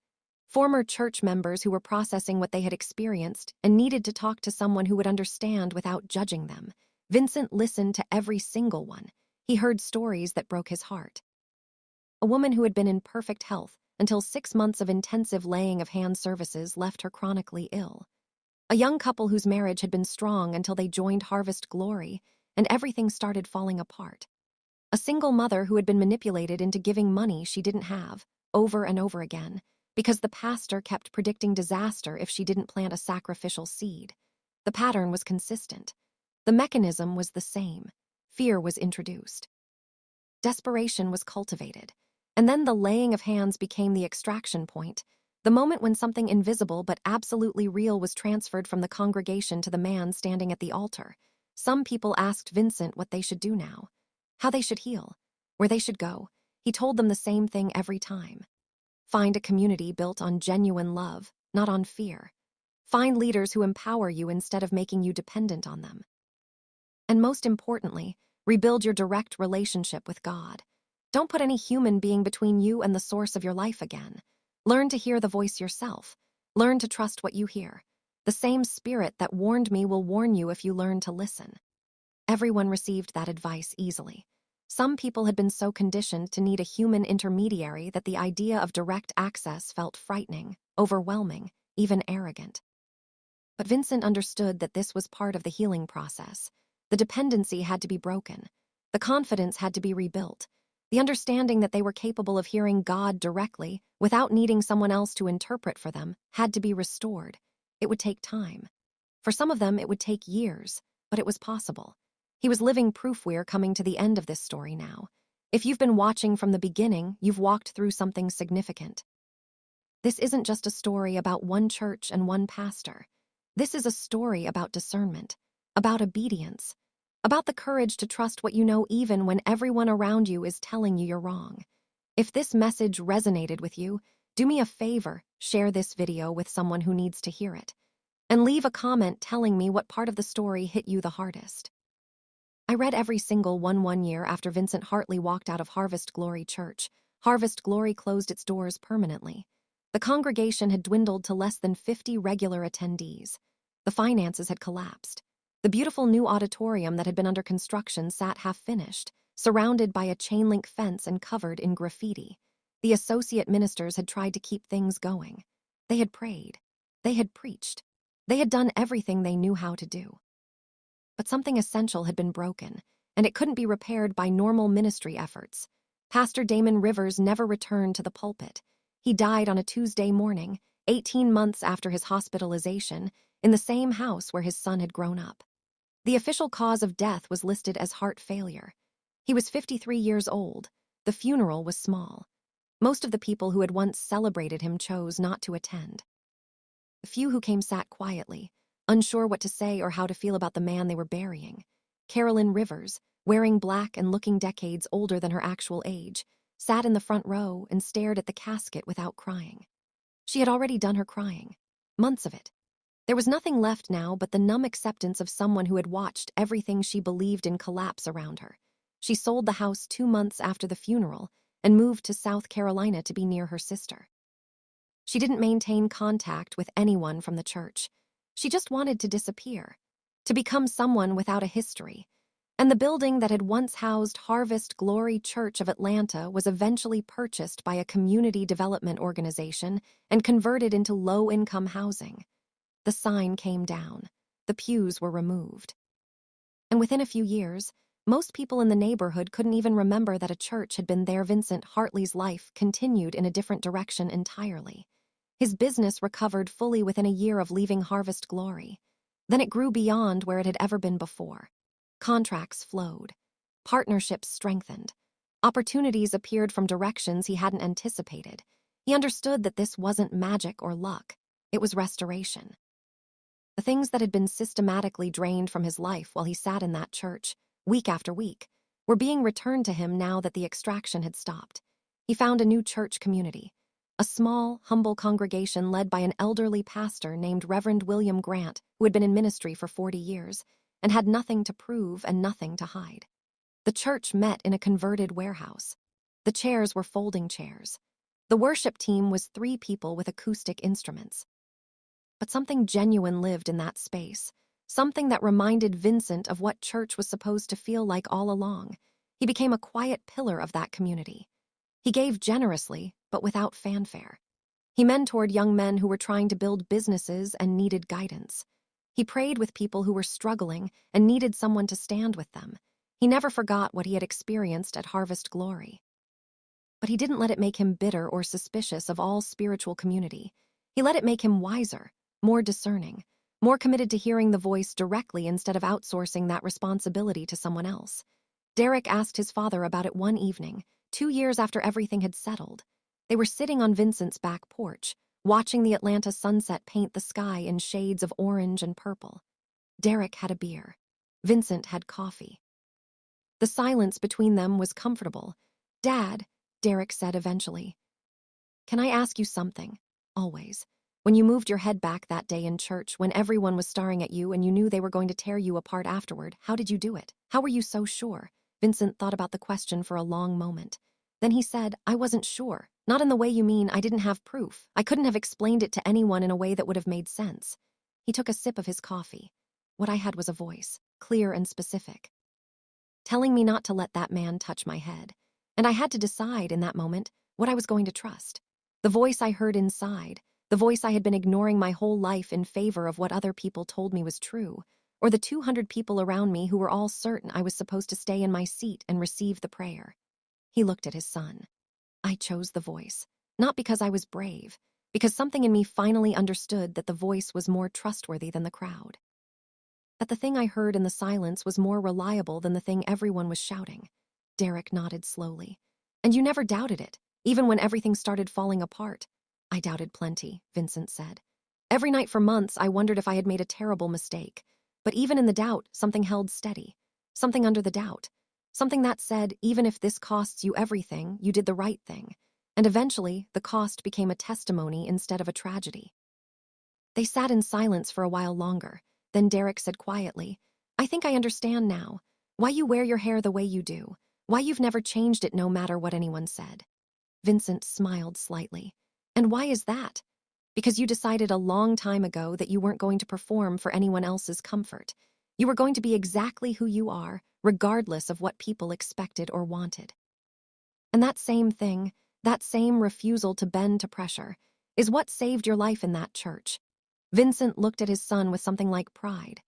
Former church members who were processing what they had experienced and needed to talk to someone who would understand without judging them. Vincent listened to every single one. He heard stories that broke his heart. A woman who had been in perfect health, until 6 months of intensive laying of hand services left her chronically ill. A young couple whose marriage had been strong until they joined Harvest Glory, and everything started falling apart. A single mother who had been manipulated into giving money she didn't have, over and over again, because the pastor kept predicting disaster if she didn't plant a sacrificial seed. The pattern was consistent. The mechanism was the same. Fear was introduced. Desperation was cultivated. And then the laying of hands became the extraction point, the moment when something invisible but absolutely real was transferred from the congregation to the man standing at the altar. Some people asked Vincent what they should do now, how they should heal, where they should go. He told them the same thing every time. Find a community built on genuine love, not on fear. Find leaders who empower you instead of making you dependent on them. And most importantly, rebuild your direct relationship with God. Don't put any human being between you and the source of your life again. Learn to hear the voice yourself. Learn to trust what you hear. The same spirit that warned me will warn you if you learn to listen. Everyone received that advice easily. Some people had been so conditioned to need a human intermediary that the idea of direct access felt frightening, overwhelming, even arrogant. But Vincent understood that this was part of the healing process. The dependency had to be broken. The confidence had to be rebuilt. The understanding that they were capable of hearing God directly, without needing someone else to interpret for them, had to be restored. It would take time. For some of them, it would take years, but it was possible. He was living proof we're coming to the end of this story now. If you've been watching from the beginning, you've walked through something significant. This isn't just a story about one church and one pastor. This is a story about discernment, about obedience, about the courage to trust what you know even when everyone around you is telling you you're wrong. If this message resonated with you, do me a favor, share this video with someone who needs to hear it. And leave a comment telling me what part of the story hit you the hardest. I read every single one year after Vincent Hartley walked out of Harvest Glory Church. Harvest Glory closed its doors permanently. The congregation had dwindled to less than 50 regular attendees. The finances had collapsed. The beautiful new auditorium that had been under construction sat half-finished, surrounded by a chain-link fence and covered in graffiti. The associate ministers had tried to keep things going. They had prayed. They had preached. They had done everything they knew how to do. But something essential had been broken, and it couldn't be repaired by normal ministry efforts. Pastor Damon Rivers never returned to the pulpit. He died on a Tuesday morning, 18 months after his hospitalization, in the same house where his son had grown up. The official cause of death was listed as heart failure. He was 53 years old. The funeral was small. Most of the people who had once celebrated him chose not to attend. The few who came sat quietly, unsure what to say or how to feel about the man they were burying. Carolyn Rivers, wearing black and looking decades older than her actual age, sat in the front row and stared at the casket without crying. She had already done her crying. Months of it. There was nothing left now but the numb acceptance of someone who had watched everything she believed in collapse around her. She sold the house 2 months after the funeral and moved to South Carolina to be near her sister. She didn't maintain contact with anyone from the church. She just wanted to disappear, to become someone without a history. And the building that had once housed Harvest Glory Church of Atlanta was eventually purchased by a community development organization and converted into low-income housing. The sign came down. The pews were removed. And within a few years, most people in the neighborhood couldn't even remember that a church had been there. Vincent Hartley's life continued in a different direction entirely. His business recovered fully within a year of leaving Harvest Glory. Then it grew beyond where it had ever been before. Contracts flowed. Partnerships strengthened. Opportunities appeared from directions he hadn't anticipated. He understood that this wasn't magic or luck. It was restoration. The things that had been systematically drained from his life while he sat in that church, week after week, were being returned to him now that the extraction had stopped. He found a new church community. A small, humble congregation led by an elderly pastor named Reverend William Grant, who had been in ministry for 40 years, and had nothing to prove and nothing to hide. The church met in a converted warehouse. The chairs were folding chairs. The worship team was 3 people with acoustic instruments. But something genuine lived in that space, something that reminded Vincent of what church was supposed to feel like all along. He became a quiet pillar of that community. He gave generously, but without fanfare. He mentored young men who were trying to build businesses and needed guidance. He prayed with people who were struggling and needed someone to stand with them. He never forgot what he had experienced at Harvest Glory. But he didn't let it make him bitter or suspicious of all spiritual community. He let it make him wiser, more discerning, more committed to hearing the voice directly instead of outsourcing that responsibility to someone else. Derek asked his father about it one evening, 2 years after everything had settled. They were sitting on Vincent's back porch, watching the Atlanta sunset paint the sky in shades of orange and purple. Derek had a beer. Vincent had coffee. The silence between them was comfortable. "Dad," Derek said eventually, "can I ask you something? Always. When you moved your head back that day in church, when everyone was staring at you and you knew they were going to tear you apart afterward, how did you do it? How were you so sure?" Vincent thought about the question for a long moment. Then he said, "I wasn't sure. Not in the way you mean. I didn't have proof. I couldn't have explained it to anyone in a way that would have made sense." He took a sip of his coffee. "What I had was a voice, clear and specific, telling me not to let that man touch my head. And I had to decide in that moment what I was going to trust. The voice I heard inside, the voice I had been ignoring my whole life in favor of what other people told me was true, or the 200 people around me who were all certain I was supposed to stay in my seat and receive the prayer." He looked at his son. "I chose the voice, not because I was brave, because something in me finally understood that the voice was more trustworthy than the crowd. That the thing I heard in the silence was more reliable than the thing everyone was shouting." Derek nodded slowly. "And you never doubted it, even when everything started falling apart." "I doubted plenty," Vincent said. "Every night for months I wondered if I had made a terrible mistake. But even in the doubt, something held steady. Something under the doubt. Something that said, even if this costs you everything, you did the right thing. And eventually, the cost became a testimony instead of a tragedy." They sat in silence for a while longer. Then Derek said quietly, "I think I understand now. Why you wear your hair the way you do. Why you've never changed it no matter what anyone said." Vincent smiled slightly. "And why is that?" "Because you decided a long time ago that you weren't going to perform for anyone else's comfort. You were going to be exactly who you are, regardless of what people expected or wanted. And that same thing, that same refusal to bend to pressure, is what saved your life in that church." Vincent looked at his son with something like pride.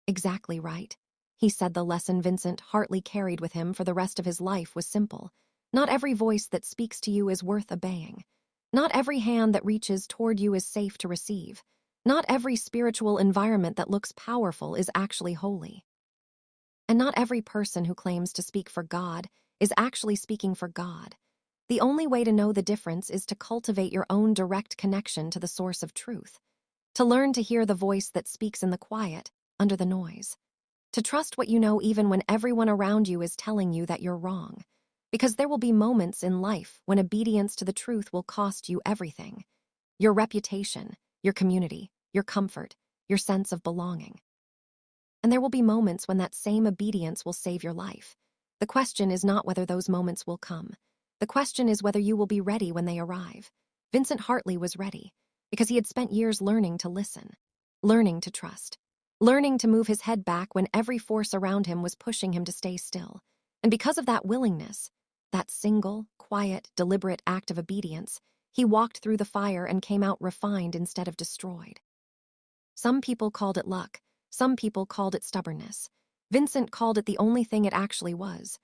"Exactly right." He said the lesson Vincent Hartley carried with him for the rest of his life was simple. Not every voice that speaks to you is worth obeying. Not every hand that reaches toward you is safe to receive. Not every spiritual environment that looks powerful is actually holy. And not every person who claims to speak for God is actually speaking for God. The only way to know the difference is to cultivate your own direct connection to the source of truth. To learn to hear the voice that speaks in the quiet, under the noise. To trust what you know even when everyone around you is telling you that you're wrong. Because there will be moments in life when obedience to the truth will cost you everything. Your reputation, your community, your comfort, your sense of belonging. And there will be moments when that same obedience will save your life. The question is not whether those moments will come. The question is whether you will be ready when they arrive. Vincent Hartley was ready, because he had spent years learning to listen, learning to trust, learning to move his head back when every force around him was pushing him to stay still. And because of that willingness, that single, quiet, deliberate act of obedience, he walked through the fire and came out refined instead of destroyed. Some people called it luck. Some people called it stubbornness. Vincent called it the only thing it actually was.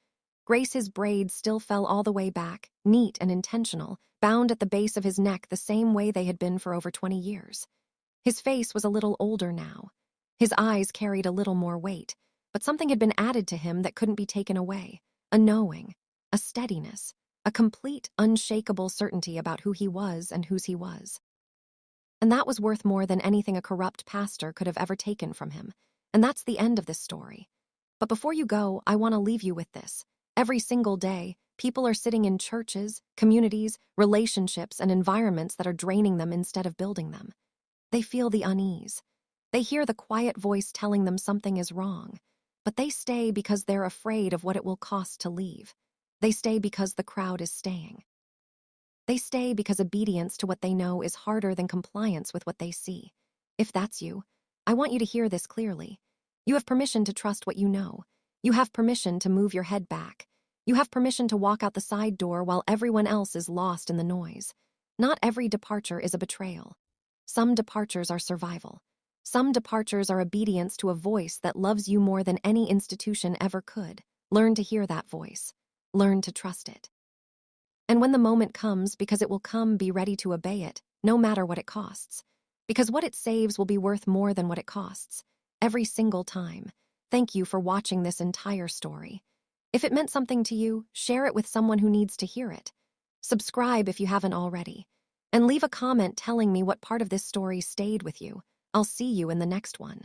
Grace's braids still fell all the way back, neat and intentional, bound at the base of his neck the same way they had been for over 20 years. His face was a little older now. His eyes carried a little more weight, but something had been added to him that couldn't be taken away. A knowing, a steadiness, a complete, unshakable certainty about who he was and whose he was. And that was worth more than anything a corrupt pastor could have ever taken from him. And that's the end of this story. But before you go, I want to leave you with this. Every single day, people are sitting in churches, communities, relationships, and environments that are draining them instead of building them. They feel the unease. They hear the quiet voice telling them something is wrong. But they stay because they're afraid of what it will cost to leave. They stay because the crowd is staying. They stay because obedience to what they know is harder than compliance with what they see. If that's you, I want you to hear this clearly. You have permission to trust what you know. You have permission to move your head back. You have permission to walk out the side door while everyone else is lost in the noise. Not every departure is a betrayal. Some departures are survival. Some departures are obedience to a voice that loves you more than any institution ever could. Learn to hear that voice. Learn to trust it. And when the moment comes, because it will come, be ready to obey it, no matter what it costs. Because what it saves will be worth more than what it costs. Every single time. Thank you for watching this entire story. If it meant something to you, share it with someone who needs to hear it. Subscribe if you haven't already. And leave a comment telling me what part of this story stayed with you. I'll see you in the next one.